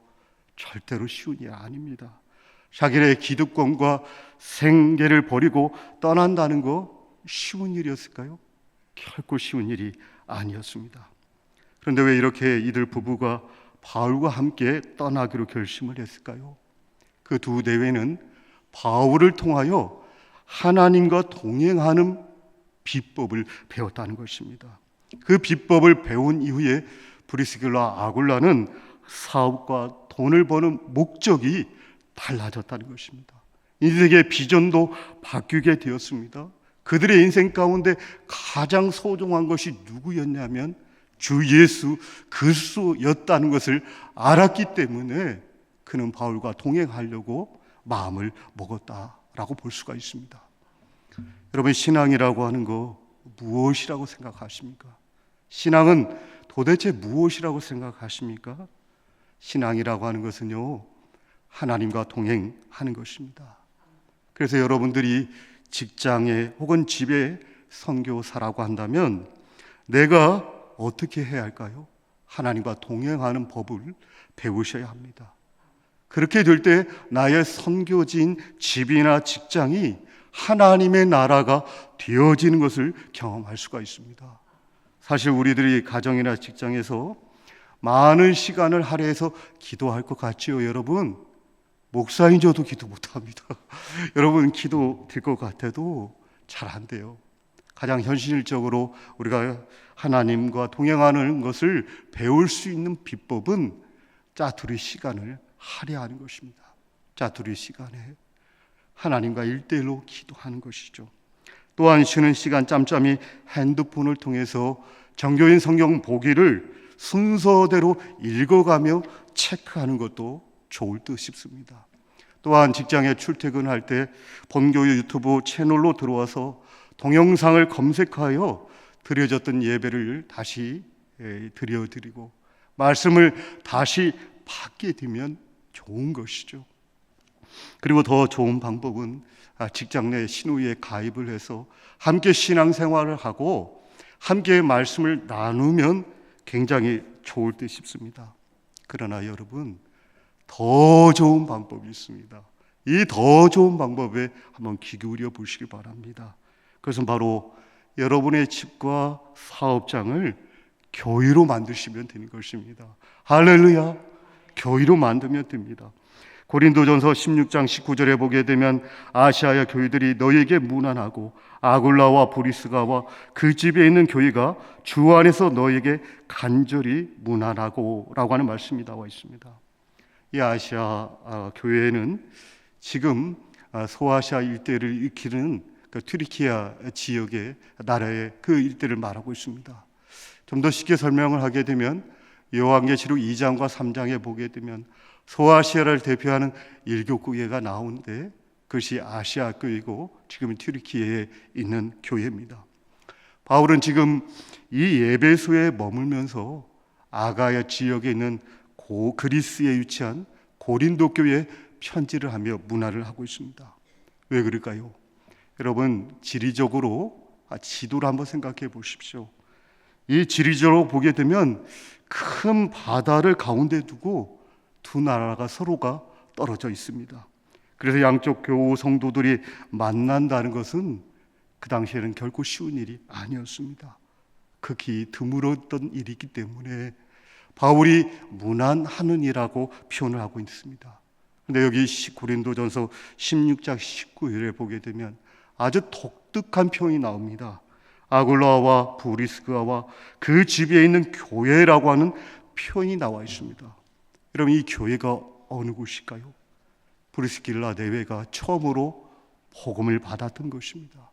절대로 쉬운 일 아닙니다. 자기의 기득권과 생계를 버리고 떠난다는 거 쉬운 일이었을까요? 결코 쉬운 일이 아니었습니다. 그런데 왜 이렇게 이들 부부가 바울과 함께 떠나기로 결심을 했을까요? 그 두 대회는 바울을 통하여 하나님과 동행하는 비법을 배웠다는 것입니다. 그 비법을 배운 이후에 브리스길라 아굴라는 사업과 돈을 버는 목적이 달라졌다는 것입니다. 인생의 비전도 바뀌게 되었습니다. 그들의 인생 가운데 가장 소중한 것이 누구였냐면 주 예수 그리스도였다는 것을 알았기 때문에 그는 바울과 동행하려고 마음을 먹었다라고 볼 수가 있습니다. 여러분, 신앙이라고 하는 거 무엇이라고 생각하십니까? 신앙은 도대체 무엇이라고 생각하십니까? 신앙이라고 하는 것은요, 하나님과 동행하는 것입니다. 그래서 여러분들이 직장에 혹은 집에 선교사라고 한다면 내가 어떻게 해야 할까요? 하나님과 동행하는 법을 배우셔야 합니다. 그렇게 될 때 나의 선교지인 집이나 직장이 하나님의 나라가 되어지는 것을 경험할 수가 있습니다. 사실 우리들이 가정이나 직장에서 많은 시간을 할애해서 기도할 것 같지요, 여러분? 목사인 저도 기도 못합니다. 여러분, 기도 될 것 같아도 잘 안 돼요. 가장 현실적으로 우리가 하나님과 동행하는 것을 배울 수 있는 비법은 짜투리 시간을 할애하는 것입니다. 짜투리 시간에 하나님과 1대1로 기도하는 것이죠. 또한 쉬는 시간 짬짬이 핸드폰을 통해서 정교인 성경 보기를 순서대로 읽어가며 체크하는 것도 좋을 듯 싶습니다. 또한 직장에 출퇴근할 때 본교회 유튜브 채널로 들어와서 동영상을 검색하여 드려졌던 예배를 다시 드려드리고 말씀을 다시 받게 되면 좋은 것이죠. 그리고 더 좋은 방법은 직장 내 신우이에 가입을 해서 함께 신앙생활을 하고 함께 말씀을 나누면 굉장히 좋을 듯 싶습니다. 그러나 여러분, 더 좋은 방법이 있습니다. 이 더 좋은 방법에 한번 귀 기울여 보시기 바랍니다. 그것은 바로 여러분의 집과 사업장을 교회로 만드시면 되는 것입니다. 할렐루야! 교회로 만들면 됩니다. 고린도전서 16장 19절에 보게 되면 아시아의 교회들이 너에게 문안하고 아굴라와 브리스가와 그 집에 있는 교회가 주 안에서 너에게 간절히 문안하고 라고 하는 말씀이 나와 있습니다. 이 아시아 교회는 지금 소아시아 일대를 일으키는 그 튀르키아 지역의 나라의 그 일대를 말하고 있습니다. 좀 더 쉽게 설명을 하게 되면 요한계시록 2장과 3장에 보게 되면 소아시아를 대표하는 일교교회가 나오는데 그것이 아시아 교회이고 지금은 튀르키예에 있는 교회입니다. 바울은 지금 이 에베소에 머물면서 아가야 지역에 있는 그리스에 위치한 고린도 교회에 편지를 하며 문화를 하고 있습니다. 왜 그럴까요? 여러분, 지리적으로 지도를 한번 생각해 보십시오. 이 지리적으로 보게 되면 큰 바다를 가운데 두고 두 나라가 서로가 떨어져 있습니다. 그래서 양쪽 교우 성도들이 만난다는 것은 그 당시에는 결코 쉬운 일이 아니었습니다. 극히 드물었던 일이기 때문에 바울이 문안하는 이라고 표현을 하고 있습니다. 근데 여기 고린도전서 16장 19절에 보게 되면 아주 독특한 표현이 나옵니다. 아굴라와 브리스가와 그 집에 있는 교회라고 하는 표현이 나와 있습니다. 여러분, 이 교회가 어느 곳일까요? 브리스길라 내외가 처음으로 복음을 받았던 것입니다.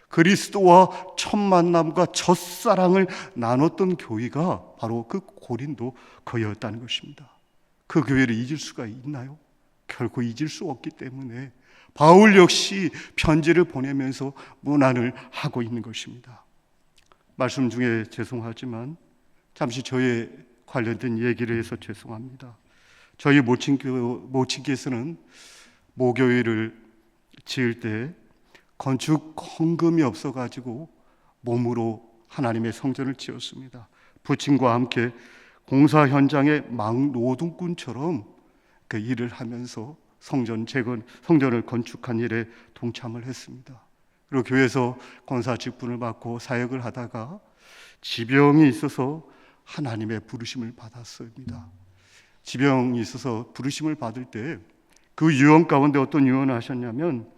그리스도와 첫 만남과 첫사랑을 나눴던 교회가 바로 그 고린도 교회였다는 것입니다. 그 교회를 잊을 수가 있나요? 결코 잊을 수 없기 때문에 바울 역시 편지를 보내면서 문안을 하고 있는 것입니다. 말씀 중에 죄송하지만 잠시 저에 관련된 얘기를 해서 죄송합니다. 저희 모친께서는 모교회를 지을 때 건축 헌금이 없어가지고 몸으로 하나님의 성전을 지었습니다. 부친과 함께 공사 현장의 막노동꾼처럼 그 일을 하면서 성전을 건축한 일에 동참을 했습니다. 그리고 교회에서 권사 직분을 맡고 사역을 하다가 지병이 있어서 하나님의 부르심을 받았습니다. 지병이 있어서 부르심을 받을 때 그 유언 가운데 어떤 유언을 하셨냐면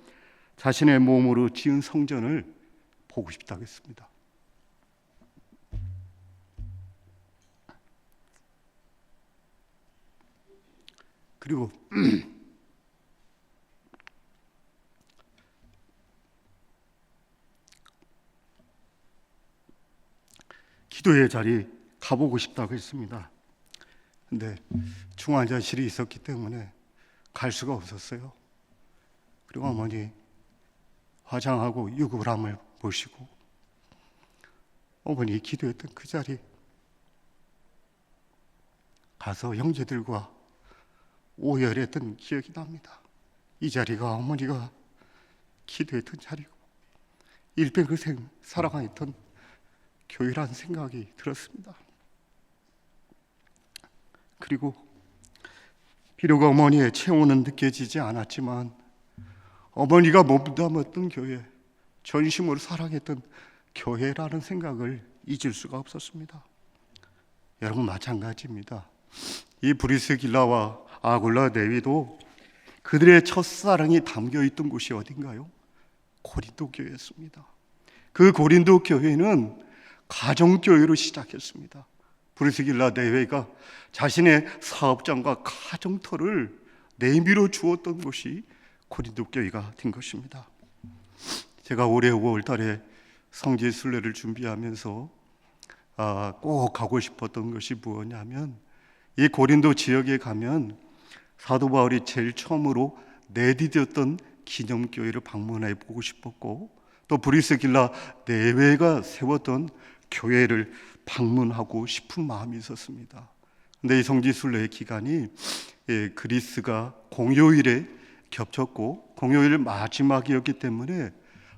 자신의 몸으로 지은 성전을 보고 싶다고 했습니다. 그리고 기도의 자리 가보고 싶다고 했습니다. 근데 중환자실이 있었기 때문에 갈 수가 없었어요. 그리고 어머니 화장하고 유골함을 보시고 어머니 기도했던 그 자리 가서 형제들과 오열했던 기억이 납니다. 이 자리가 어머니가 기도했던 자리고 일평생 살아가있던 교회라는 생각이 들었습니다. 그리고 비록 어머니의 체온은 느껴지지 않았지만 어머니가 몸담았던 교회, 전심으로 사랑했던 교회라는 생각을 잊을 수가 없었습니다. 여러분, 마찬가지입니다. 이 브리스길라와 아굴라 내위도 그들의 첫사랑이 담겨있던 곳이 어딘가요? 고린도 교회였습니다. 그 고린도 교회는 가정교회로 시작했습니다. 브리스길라 내외가 자신의 사업장과 가정터를 내밀어 주었던 것이 고린도 교회가 된 것입니다. 제가 올해 5월 달에 성지 순례를 준비하면서 꼭 가고 싶었던 것이 무엇이냐면 이 고린도 지역에 가면 사도 바울이 제일 처음으로 내디뎠던 기념교회를 방문해 보고 싶었고 또 브리스길라 내외가 세웠던 교회를 방문하고 싶은 마음이 있었습니다. 근데 이 성지순례의 기간이 그리스가 공휴일에 겹쳤고 공휴일 마지막이었기 때문에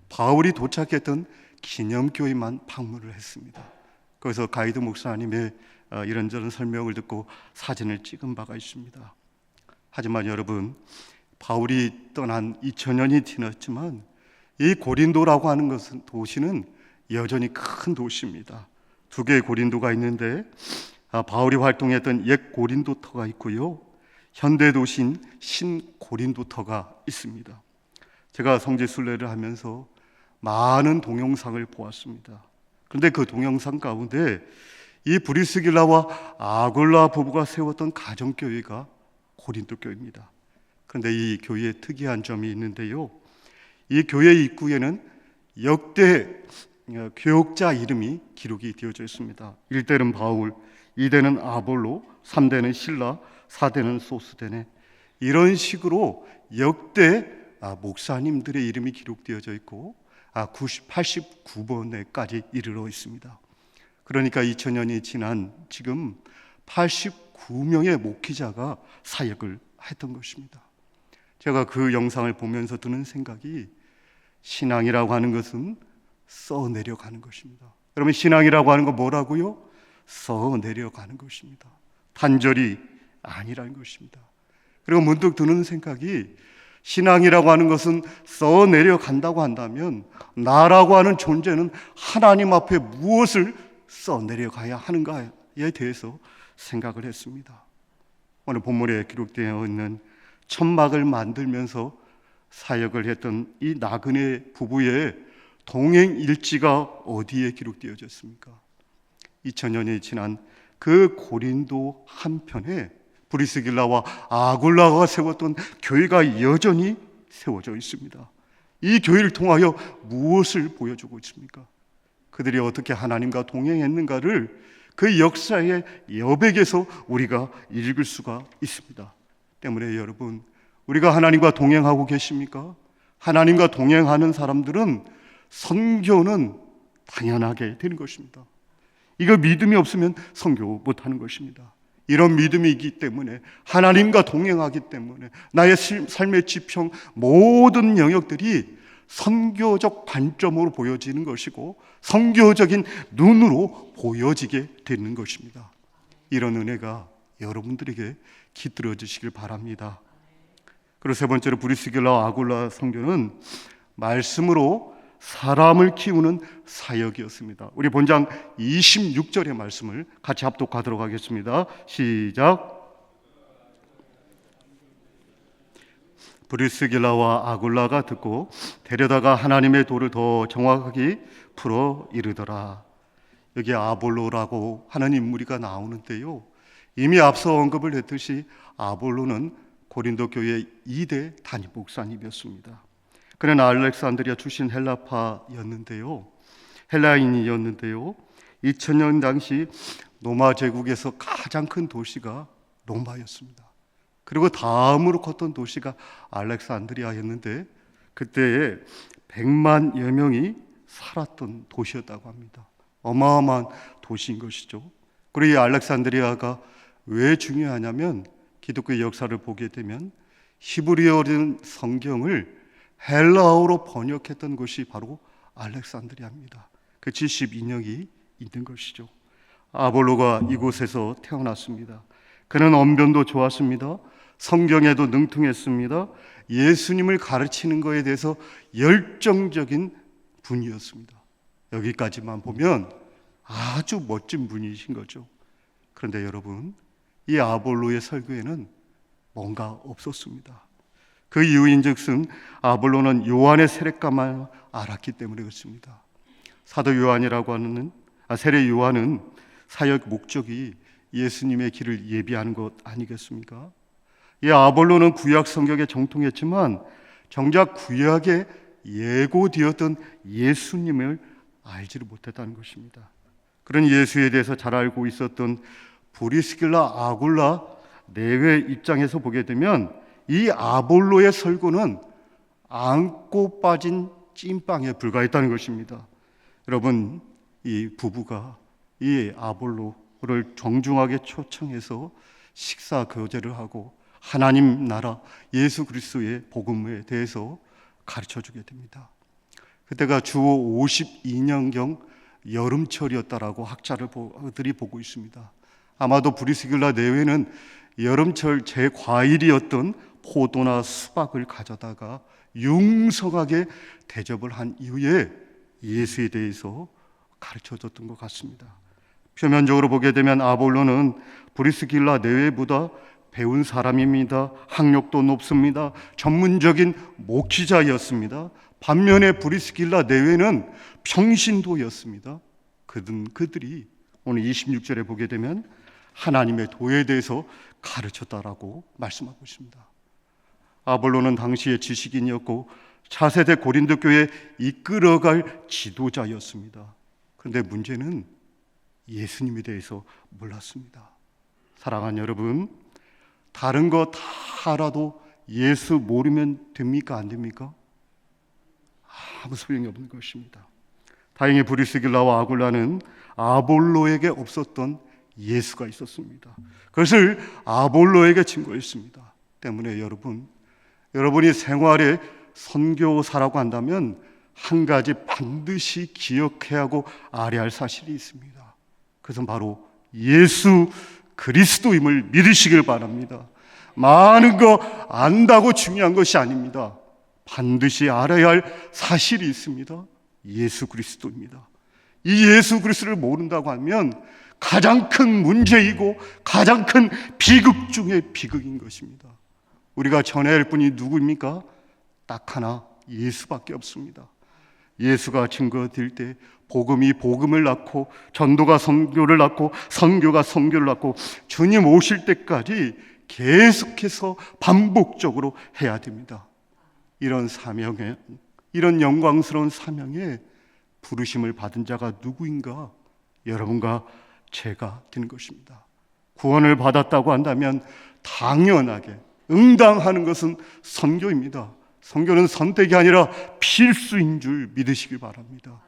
바울이 도착했던 기념교회만 방문을 했습니다. 거기서 가이드 목사님의 이런저런 설명을 듣고 사진을 찍은 바가 있습니다. 하지만 여러분, 바울이 떠난 2000년이 지났지만 이 고린도라고 하는 것은 도시는 여전히 큰 도시입니다. 두 개의 고린도가 있는데 바울이 활동했던 옛 고린도터가 있고요, 현대 도시인 신고린도터가 있습니다. 제가 성지순례를 하면서 많은 동영상을 보았습니다. 그런데 그 동영상 가운데 이 브리스길라와 아굴라 부부가 세웠던 가정교회가 고린도 교회입니다. 그런데 이 교회에 특이한 점이 있는데요, 이 교회 입구에는 역대 교역자 이름이 기록이 되어져 있습니다. 1대는 바울, 2대는 아볼로, 3대는 실라, 4대는 소스데네. 이런 식으로 역대 목사님들의 이름이 기록되어져 있고 89번에까지 이르러 있습니다. 그러니까 2000년이 지난 지금 89명의 목회자가 사역을 했던 것입니다. 제가 그 영상을 보면서 드는 생각이, 신앙이라고 하는 것은 써내려가는 것입니다. 여러분, 신앙이라고 하는 건 뭐라고요? 써내려가는 것입니다. 단절이 아니라는 것입니다. 그리고 문득 드는 생각이, 신앙이라고 하는 것은 써내려간다고 한다면 나라고 하는 존재는 하나님 앞에 무엇을 써내려가야 하는가에 대해서 생각을 했습니다. 오늘 본문에 기록되어 있는 천막을 만들면서 사역을 했던 이 나그네 부부의 동행 일지가 어디에 기록되어졌습니까? 2000년이 지난 그 고린도 한편에 브리스길라와 아굴라가 세웠던 교회가 여전히 세워져 있습니다. 이 교회를 통하여 무엇을 보여주고 있습니까? 그들이 어떻게 하나님과 동행했는가를 그 역사의 여백에서 우리가 읽을 수가 있습니다. 때문에 여러분, 우리가 하나님과 동행하고 계십니까? 하나님과 동행하는 사람들은 선교는 당연하게 되는 것입니다. 이거 믿음이 없으면 선교 못하는 것입니다. 이런 믿음이 있기 때문에, 하나님과 동행하기 때문에 나의 삶의 지평 모든 영역들이 선교적 관점으로 보여지는 것이고 선교적인 눈으로 보여지게 되는 것입니다. 이런 은혜가 여러분들에게 깃들어지시길 바랍니다. 그리고 세 번째로 브리스길라 아굴라 선교는 말씀으로 사람을 키우는 사역이었습니다. 우리 본장 26절의 말씀을 같이 합독하도록 하겠습니다. 시작. 브리스길라와 아굴라가 듣고 데려다가 하나님의 도를 더 정확하게 풀어 이르더라. 여기 아볼로라고 하는 인물이가 나오는데요, 이미 앞서 언급을 했듯이 아볼로는 고린도 교회 2대 담임 목사님이었습니다. 그는 알렉산드리아 출신 헬라인이었는데요, 2000년 당시 로마 제국에서 가장 큰 도시가 로마였습니다. 그리고 다음으로 컸던 도시가 알렉산드리아였는데 그때에 100만여 명이 살았던 도시였다고 합니다. 어마어마한 도시인 것이죠. 그리고 이 알렉산드리아가 왜 중요하냐면, 기독교의 역사를 보게 되면 히브리어는 성경을 헬라어로 번역했던 곳이 바로 알렉산드리아입니다. 그 72년이 있는 것이죠. 아볼로가 이곳에서 태어났습니다. 그는 언변도 좋았습니다. 성경에도 능통했습니다. 예수님을 가르치는 것에 대해서 열정적인 분이었습니다. 여기까지만 보면 아주 멋진 분이신 거죠. 그런데 여러분, 이 아볼로의 설교에는 뭔가 없었습니다. 그 이유인즉슨 아볼로는 요한의 세례감을 알았기 때문에 그렇습니다. 사도 요한이라고 하는 세례 요한은 사역 목적이 예수님의 길을 예비하는 것 아니겠습니까? 이 아볼로는 구약 성경에 정통했지만 정작 구약에 예고되었던 예수님을 알지를 못했다는 것입니다. 그런 예수에 대해서 잘 알고 있었던 브리스길라 아굴라 내외 입장에서 보게 되면 이 아볼로의 설교는 안고 빠진 찐빵에 불과했다는 것입니다. 여러분, 이 부부가 이 아볼로 정중하게 초청해서 식사 교제를 하고 하나님 나라 예수 그리스도의 복음에 대해서 가르쳐 주게 됩니다. 그때가 주 52년경 여름철이었다라고 학자들이 보고 있습니다. 아마도 브리스길라 내외는 여름철 제과일이었던 포도나 수박을 가져다가 융성하게 대접을 한 이후에 예수에 대해서 가르쳐줬던 것 같습니다. 표면적으로 보게 되면 아볼로는 브리스길라 내외보다 배운 사람입니다. 학력도 높습니다. 전문적인 목회자였습니다. 반면에 브리스길라 내외는 평신도였습니다. 그들이 오늘 26절에 보게 되면 하나님의 도에 대해서 가르쳤다라고 말씀하고 있습니다. 아볼로는 당시의 지식인이었고 차세대 고린도 교회에 이끌어갈 지도자였습니다. 그런데 문제는 예수님에 대해서 몰랐습니다. 사랑하는 여러분, 다른 거 다 알아도 예수 모르면 됩니까? 안 됩니까? 아무 소용이 없는 것입니다. 다행히 브리스길라와 아굴라는 아볼로에게 없었던 예수가 있었습니다. 그것을 아볼로에게 증거했습니다. 때문에 여러분이 생활에 선교사라고 한다면 한 가지 반드시 기억해야 하고 알아야 할 사실이 있습니다. 그것은 바로 예수 그리스도임을 믿으시길 바랍니다. 많은 거 안다고 중요한 것이 아닙니다. 반드시 알아야 할 사실이 있습니다. 예수 그리스도입니다. 이 예수 그리스도를 모른다고 하면 가장 큰 문제이고 가장 큰 비극 중의 비극인 것입니다. 우리가 전해야 할 분이 누구입니까? 딱 하나, 예수밖에 없습니다. 예수가 증거될 때 복음이 복음을 낳고 전도가 선교를 낳고 선교가 선교를 낳고 주님 오실 때까지 계속해서 반복적으로 해야 됩니다. 이런 사명에, 이런 영광스러운 사명에 부르심을 받은 자가 누구인가? 여러분과 제가 되는 것입니다. 구원을 받았다고 한다면 당연하게 응당하는 것은 선교입니다. 선교는 선택이 아니라 필수인 줄 믿으시길 바랍니다.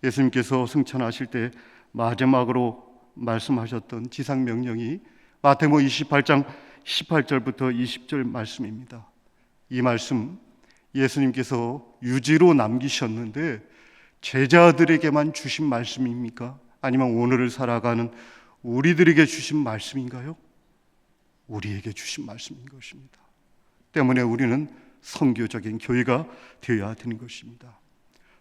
예수님께서 승천하실 때 마지막으로 말씀하셨던 지상명령이 마태복음 28장 18절부터 20절 말씀입니다. 이 말씀 예수님께서 유지로 남기셨는데 제자들에게만 주신 말씀입니까? 아니면 오늘을 살아가는 우리들에게 주신 말씀인가요? 우리에게 주신 말씀인 것입니다. 때문에 우리는 선교적인 교회가 되어야 되는 것입니다.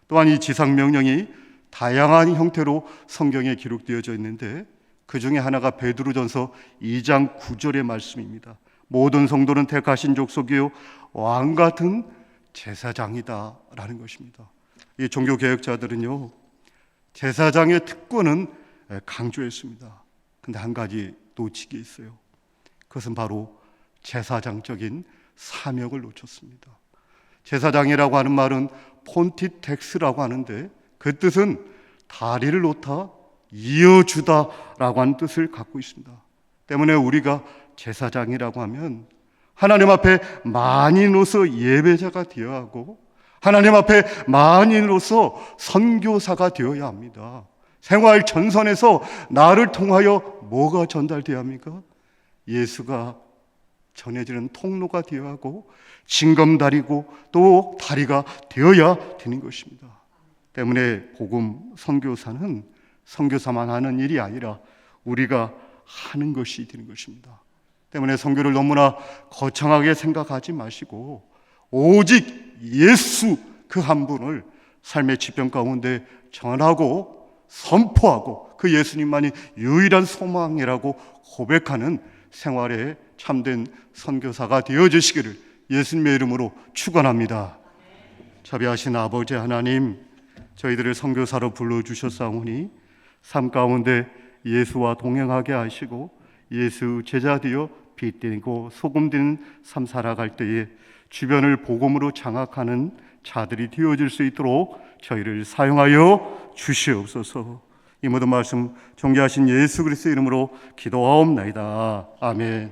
또한 이 지상명령이 다양한 형태로 성경에 기록되어져 있는데 그 중에 하나가 베드로전서 2장 9절의 말씀입니다. 모든 성도는 택하신 족속이요 왕 같은 제사장이다 라는 것입니다. 이 종교개혁자들은요 제사장의 특권은 강조했습니다. 근데 한 가지 놓치게 있어요. 그것은 바로 제사장적인 사명을 놓쳤습니다. 제사장이라고 하는 말은 폰티텍스라고 하는데 그 뜻은 다리를 놓다 이어주다라고 하는 뜻을 갖고 있습니다. 때문에 우리가 제사장이라고 하면 하나님 앞에 만인으로서 예배자가 되어야 하고 하나님 앞에 만인으로서 선교사가 되어야 합니다. 생활 전선에서 나를 통하여 뭐가 전달되어야 합니까? 예수가 전해지는 통로가 되어야 하고 징검다리고 또 다리가 되어야 되는 것입니다. 때문에 복음 선교사는 선교사만 하는 일이 아니라 우리가 하는 것이 되는 것입니다. 때문에 선교를 너무나 거창하게 생각하지 마시고 오직 예수 그 한 분을 삶의 지평 가운데 전하고 선포하고 그 예수님만이 유일한 소망이라고 고백하는 생활에 참된 선교사가 되어주시기를 예수님의 이름으로 축원합니다. 자비하신 아버지 하나님, 저희들을 선교사로 불러주셨사오니 삶 가운데 예수와 동행하게 하시고 예수 제자 되어 빛되고 소금 되는 삶 살아갈 때에 주변을 복음으로 장악하는 자들이 되어질 수 있도록 저희를 사용하여 주시옵소서. 이 모든 말씀 존귀하신 예수 그리스도의 이름으로 기도하옵나이다. 아멘.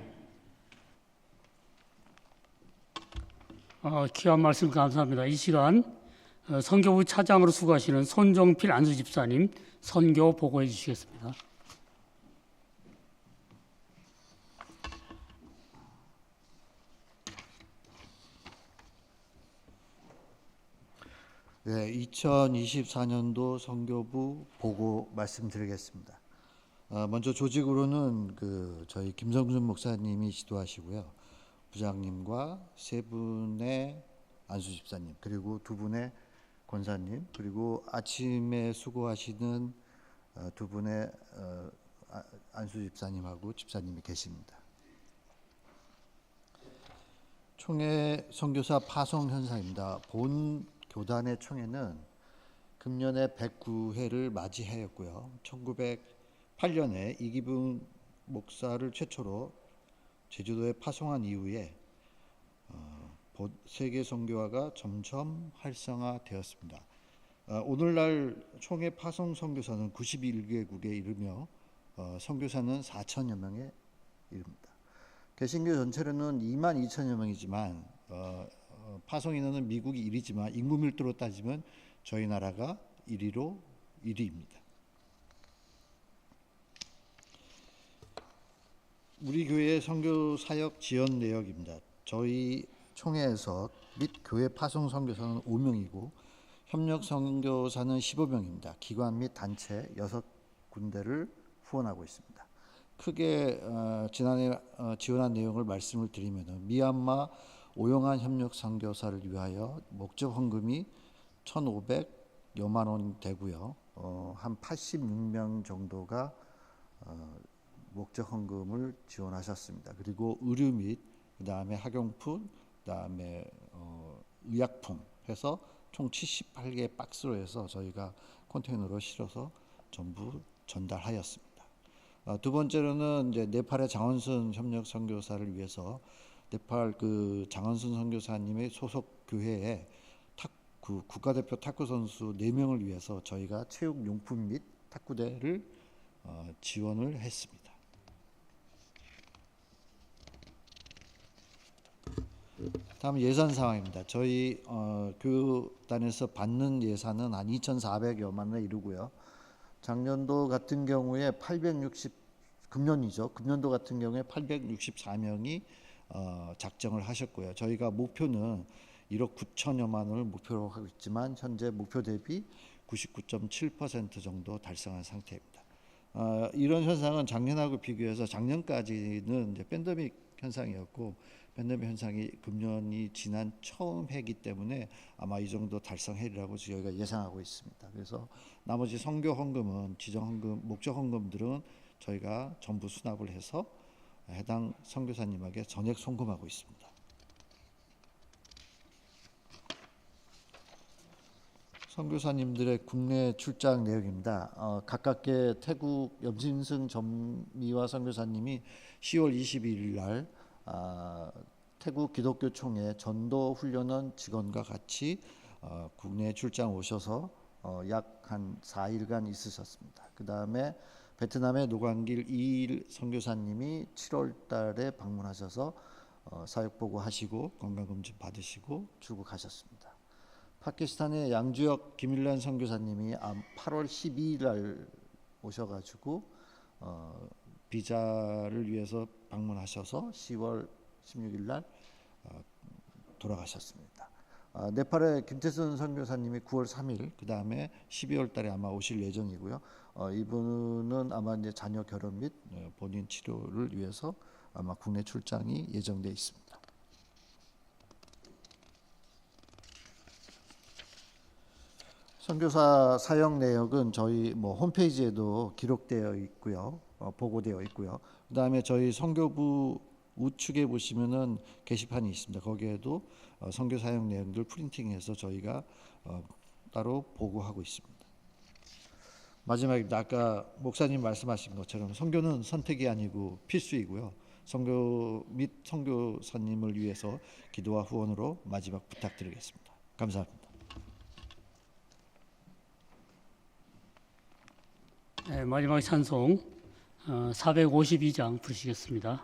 귀한 말씀 감사합니다. 이 시간 선교부 차장으로 수고하시는 손종필 안수집사님 선교 보고해 주시겠습니다. 네, 2024년도 선교부 보고 말씀드리겠습니다. 먼저 조직으로는 저희 김성준 목사님이 지도하시고요. 부장님과 세 분의 안수 집사님, 그리고 두 분의 권사님, 그리고 아침에 수고하시는 두 분의 안수 집사님하고 집사님이 계십니다. 총회 선교사 파송 현상입니다. 본 교단의 총회는 금년에 109회를 맞이하였고요. 1908년에 이기붕 목사를 최초로 제주도에 파송한 이후에 세계 선교화가 점점 활성화되었습니다. 오늘날 총회 파송 선교사는 91개국에 이르며 선교사는 4천여 명에 이릅니다. 개신교 전체로는 2만 2천여 명이지만 파송 인원은 미국이 1위지만 인구 밀도로 따지면 저희 나라가 1위입니다. 우리 교회의 선교 사역 지원 내역입니다. 저희 총회에서 및 교회 파송 선교사는 5명이고 협력 선교사는 15명입니다. 기관 및 단체 6군데를 후원하고 있습니다. 크게 지난해 지원한 내용을 말씀을 드리면 미얀마 오용한 협력 선교사를 위하여 목적 헌금이 1,500여만 원 되고요. 한 86명 정도가 목적 헌금을 지원하셨습니다. 그리고 의류 및 그다음에 학용품, 그다음에 의약품 해서 총 78개 박스로 해서 저희가 컨테이너로 실어서 전부 전달하였습니다. 두 번째로는 이제 네팔의 장원순 협력 선교사를 위해서 네팔 장원순 선교사님의 소속 교회에 국가대표 탁구 선수 4명을 위해서 저희가 체육 용품 및 탁구대를 지원을 했습니다. 다음 예산 상황입니다. 저희 교단에서 받는 예산은 한 2,400여만 원에 이르고요. 작년도 같은 경우에 금년도 같은 경우에 864명이 작정을 하셨고요. 저희가 목표는 1억 9천여만 원을 목표로 하고 있지만 현재 목표 대비 99.7% 정도 달성한 상태입니다. 이런 현상은 작년하고 비교해서 작년까지는 이제 팬데믹 현상이었고 팬데믹 현상이 금년이 지난 처음 해기 때문에 아마 이 정도 달성해리라고 저희가 예상하고 있습니다. 그래서 나머지 선교 헌금은 지정 헌금, 목적 헌금들은 저희가 전부 수납을 해서 해당 선교사님에게 전액 송금하고 있습니다. 선교사님들의 국내 출장 내역입니다. 가깝게 태국 염진승 전미화 선교사님이 10월 22일 날 태국 기독교 총회 전도 훈련원 직원과 같이 국내 출장 오셔서 약 한 4일간 있으셨습니다. 그 다음에 베트남의 노광길 이일 선교사님이 7월 달에 방문하셔서 사역 보고 하시고 건강검진 받으시고 출국하셨습니다. 파키스탄의 양주역 김일란 선교사님이 8월 12일 날 오셔가지고 비자를 위해서 방문하셔서 10월 16일 날 돌아가셨습니다. 네팔의 김태선 선교사님이 9월 3일, 그 다음에 12월 달에 아마 오실 예정이고요. 이분은 아마 이제 자녀 결혼 및 본인 치료를 위해서 아마 국내 출장이 예정돼 있습니다. 선교사 사역 내역은 저희 홈페이지에도 기록되어 있고요, 보고되어 있고요. 그 다음에 저희 선교부 우측에 보시면은 게시판이 있습니다. 거기에도 선교 사역 내용들 프린팅해서 저희가 따로 보고하고 있습니다. 마지막에 아까 목사님 말씀하신 것처럼 선교는 선택이 아니고 필수이고요. 선교 및 선교사님을 위해서 기도와 후원으로 마지막 부탁드리겠습니다. 감사합니다. 네, 마지막 찬송 452장 부르시겠습니다.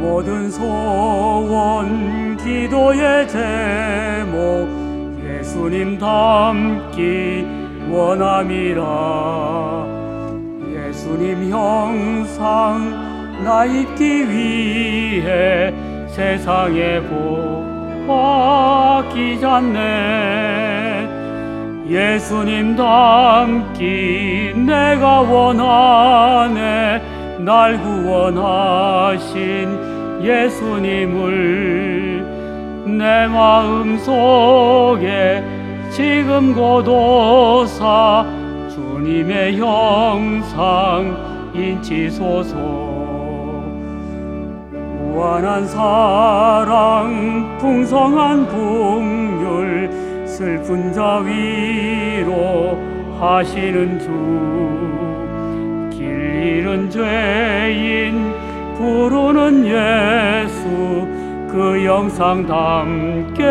모든 소원 기도의 제목 예수님 닮기 원함이라. 예수님 형상 나 입기 위해 세상에 보아끼지 않네. 예수님 닮기 내가 원하네. 날 구원하신 예수님을 내 마음속에 지금 거둬사 주님의 형상 인치소서. 무한한 사랑 풍성한 풍휼 슬픈 자 위로 하시는 주. 길 잃은 죄인 부르는 예수 그 영상 담게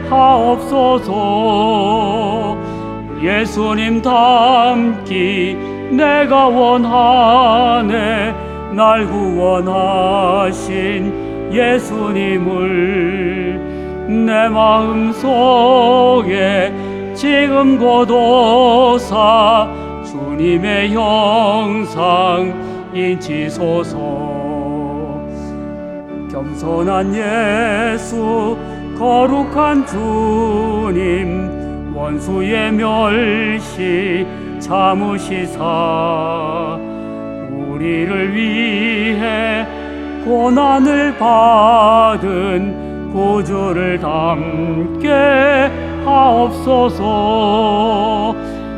하옵소서. 예수님 닮기 내가 원하네. 날 구원하신 예수님을 내 마음속에 지금 거둬사 주님의 형상 인치소서. 겸손한 예수 거룩한 주님 원수의 멸시 참으시사 우리를 위해 고난을 받은 구주를 담게 하옵소서.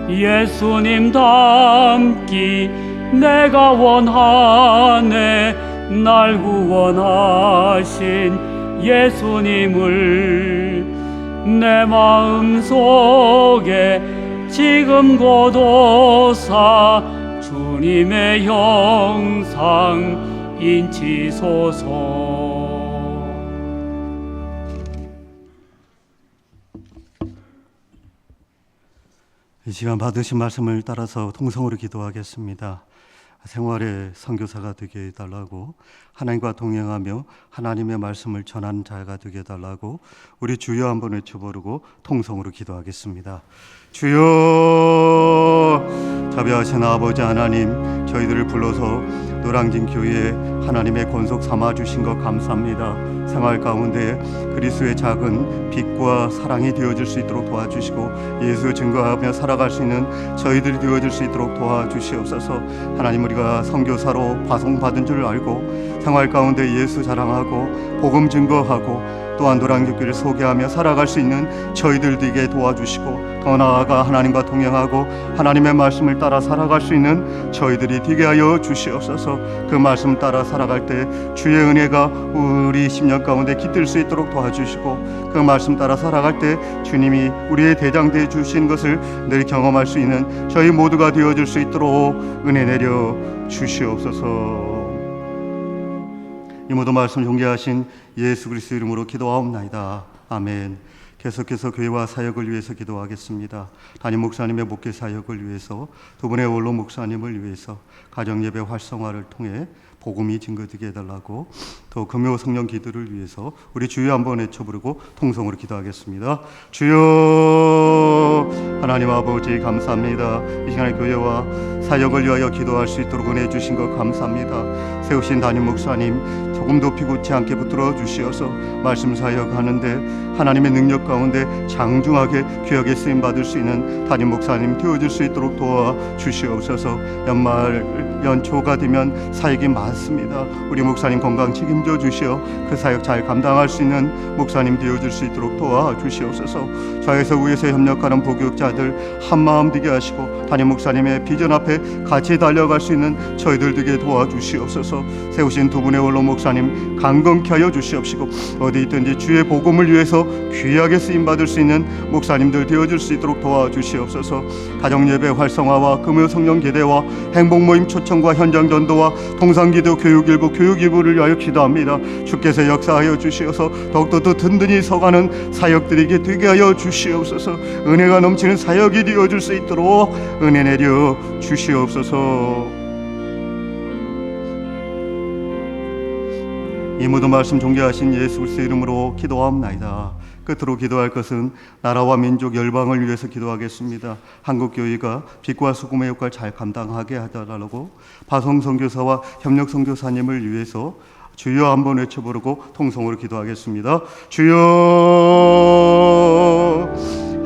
예수님 닮기 내가 원하네. 날 구원하신 예수님을 내 마음속에 지금 거둬사 주님의 형상 인치소서. 이 시간 받으신 말씀을 따라서 통성으로 기도하겠습니다. 생활의 선교사가 되게 해달라고, 하나님과 동행하며 하나님의 말씀을 전하는 자가 되게 해달라고 우리 주여 한번 외쳐부르고 통성으로 기도하겠습니다. 주여, 자비하신 아버지 하나님, 저희들을 불러서 노량진 교회에 하나님의 권속 삼아 주신 것 감사합니다. 생활 가운데 그리스도의 작은 빛과 사랑이 되어질 수 있도록 도와주시고 예수 증거하며 살아갈 수 있는 저희들이 되어질 수 있도록 도와주시옵소서. 하나님, 우리가 선교사로 파송받은 줄 알고 생활 가운데 예수 자랑하고 복음 증거하고 또한 노량진 교회를 소개하며 살아갈 수 있는 저희들 되게 도와주시고, 더 나아가 하나님과 동행하고 하나님의 말씀을 따라 살아갈 수 있는 저희들이 되게 하여 주시옵소서. 그 말씀 따라 살아갈 때 주의 은혜가 우리 심령 가운데 깃들 수 있도록 도와주시고, 그 말씀 따라 살아갈 때 주님이 우리의 대장 되어 주신 것을 늘 경험할 수 있는 저희 모두가 되어줄 수 있도록 은혜 내려 주시옵소서. 이 모든 말씀 존귀하신 예수 그리스도 이름으로 기도하옵나이다. 아멘. 계속해서 교회와 사역을 위해서 기도하겠습니다. 담임 목사님의 목회 사역을 위해서, 두 분의 원로 목사님을 위해서 가정예배 활성화를 통해 복음이 증거되게 해달라고, 또 금요 성령 기도를 위해서 우리 주여 한번 외쳐 부르고 통성으로 기도하겠습니다. 주여, 하나님 아버지 감사합니다. 이 시간에 교회와 사역을 위하여 기도할 수 있도록 은혜 주신 것 감사합니다. 세우신 담임 목사님 조금도 피곤치 않게 붙들어 주시어서 말씀 사역하는데 하나님의 능력 가운데 장중하게 귀하게 쓰임 받을 수 있는 담임 목사님 되어질 수 있도록 도와 주시옵소서. 연초가 되면 사역이 많습니다. 우리 목사님 건강 책임져 주시어 그 사역 잘 감당할 수 있는 목사님 되어질 수 있도록 도와 주시옵소서. 좌에서 우에서 협력하는 부교육자들 한마음 되게 하시고 담임 목사님의 비전 앞에 같이 달려갈 수 있는 저희들 되게 도와주시옵소서. 세우신 두 분의 원로 목사님 강건케 하여 주시옵시고, 어디 있든지 주의 복음을 위해서 귀하게 쓰임받을 수 있는 목사님들 되어줄 수 있도록 도와주시옵소서. 가정예배 활성화와 금요 성령 계대와 행복모임 초청과 현장 전도와 통상기도 교육일부 교육이부를 위하여 기도합니다. 주께서 역사하여 주시어서 더욱더 더 든든히 서가는 사역들에게 되게 하여 주시옵소서. 은혜가 넘치는 사역이 되어줄 수 있도록 은혜 내려 주시옵소서. 이 모든 말씀 존귀하신 예수 그리스도의 이름으로 기도하옵나이다. 끝으로 기도할 것은 나라와 민족 열방을 위해서 기도하겠습니다. 한국교회가 빛과 소금의 역할을 잘 감당하게 하달라고 바성 선교사와 협력 선교사님을 위해서 주여 한번 외쳐부르고 통성으로 기도하겠습니다. 주여.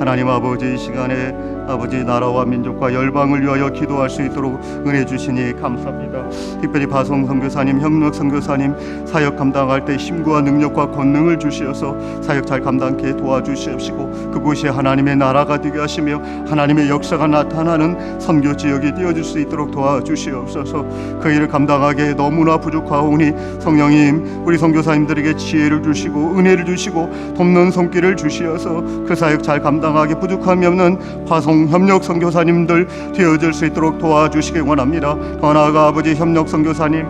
하나님 아버지, 이 시간에 아버지 나라와 민족과 열방을 위하여 기도할 수 있도록 은혜 주시니 감사합니다. 특별히 바성 선교사님, 협력 선교사님 사역 감당할 때 힘과 능력과 권능을 주시어서 사역 잘 감당케 도와주시옵시고 그곳이 하나님의 나라가 되게 하시며 하나님의 역사가 나타나는 선교 지역이 되어줄 수 있도록 도와주시옵소서. 그 일을 감당하기에 너무나 부족하오니 성령님 우리 선교사님들에게 지혜를 주시고 은혜를 주시고 돕는 손길을 주시어서 그 사역 잘 감당하기 부족함이 없는 바성 협력 선교사님들 되어질 수 있도록 도와주시기 원합니다. 더 나아가 아버지 협력 선교사님,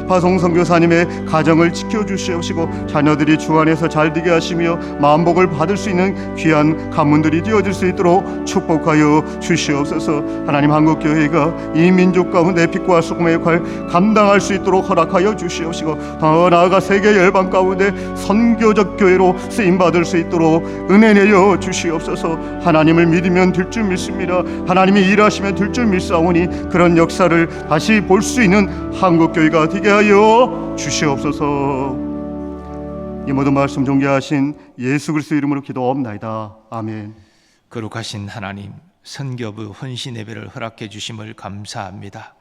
바성 선교사님의 가정을 지켜주시옵시고 자녀들이 주 안에서 잘 되게 하시며 만복을 받을 수 있는 귀한 가문들이 되어질 수 있도록 축복하여 주시옵소서. 하나님 한국교회가 이 민족 가운데 빛과 소금의 역할 감당할 수 있도록 허락하여 주시옵시고 더 나아가 세계 열방 가운데 선교적 교회로 쓰임받을 수 있도록 은혜 내려 주시옵소서. 하나님을 믿으면 될 줄 믿습니다. 하나님이 일하시면 될 줄 믿사오니 그런 역사를 다시 볼 수 있는 한국교회가 되게 하여 주시옵소서. 이 모든 말씀 존귀하신 예수 그리스도 이름으로 기도하옵나이다. 아멘. 거룩하신 하나님, 선교부 헌신 예배를 허락해 주심을 감사합니다.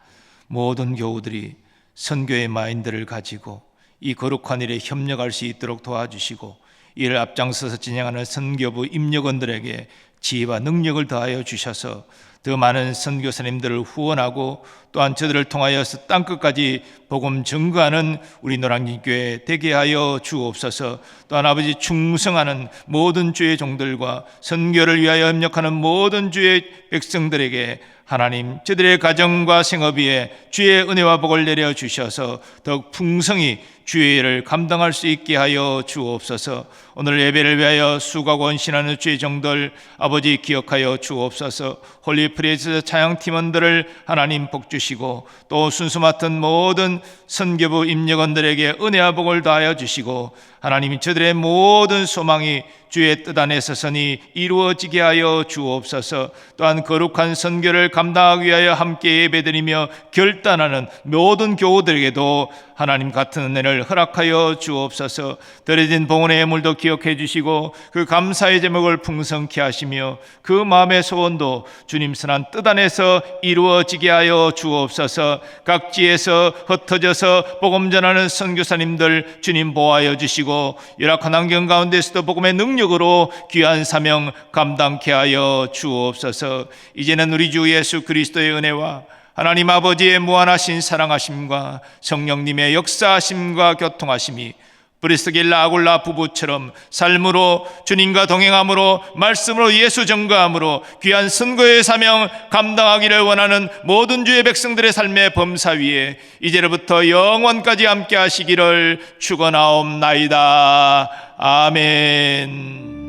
모든 교우들이 선교의 마인드를 가지고 이 거룩한 일에 협력할 수 있도록 도와주시고 이를 앞장서서 진행하는 선교부 임력원들에게 지혜와 능력을 더하여 주셔서 더 많은 선교사님들을 후원하고 또한 저들을 통하여서 땅끝까지 복음 증거하는 우리 노량진교회 되게 하여 주옵소서. 또한 아버지 충성하는 모든 주의 종들과 선교를 위하여 협력하는 모든 주의 백성들에게 하나님 저들의 가정과 생업 위에 주의 은혜와 복을 내려 주셔서 더욱 풍성히 주의 일을 감당할 수 있게 하여 주옵소서. 오늘 예배를 위하여 수고하고 헌신하는 주의 종들 아버지 기억하여 주옵소서. 홀리 프레이즈 찬양 팀원들을 하나님 복 주시고 또 순수 맡은 모든 선교부 임력원들에게 은혜와 복을 다하여 주시고 하나님 저들의 모든 소망이 주의 뜻 안에 서서니 이루어지게 하여 주옵소서. 또한 거룩한 선교를 감당하기 위하여 함께 예배드리며 결단하는 모든 교우들에게도 하나님 같은 은혜를 허락하여 주옵소서. 더해진 봉헌의 예물도 기억해 주시고 그 감사의 제목을 풍성케 하시며 그 마음의 소원도 주님 선한 뜻 안에서 이루어지게 하여 주옵소서. 각지에서 흩어져서 복음 전하는 선교사님들 주님 보호하여 주시고 열악한 환경 가운데서도 복음의 능력으로 귀한 사명 감당케 하여 주옵소서. 이제는 우리 주 예수 그리스도의 은혜와 하나님 아버지의 무한하신 사랑하심과 성령님의 역사하심과 교통하심이 브리스길라 아굴라 부부처럼 삶으로 주님과 동행함으로 말씀으로 예수 전거함으로 귀한 선거의 사명 감당하기를 원하는 모든 주의 백성들의 삶의 범사 위에 이제로부터 영원까지 함께 하시기를 축원하옵나이다. 아멘.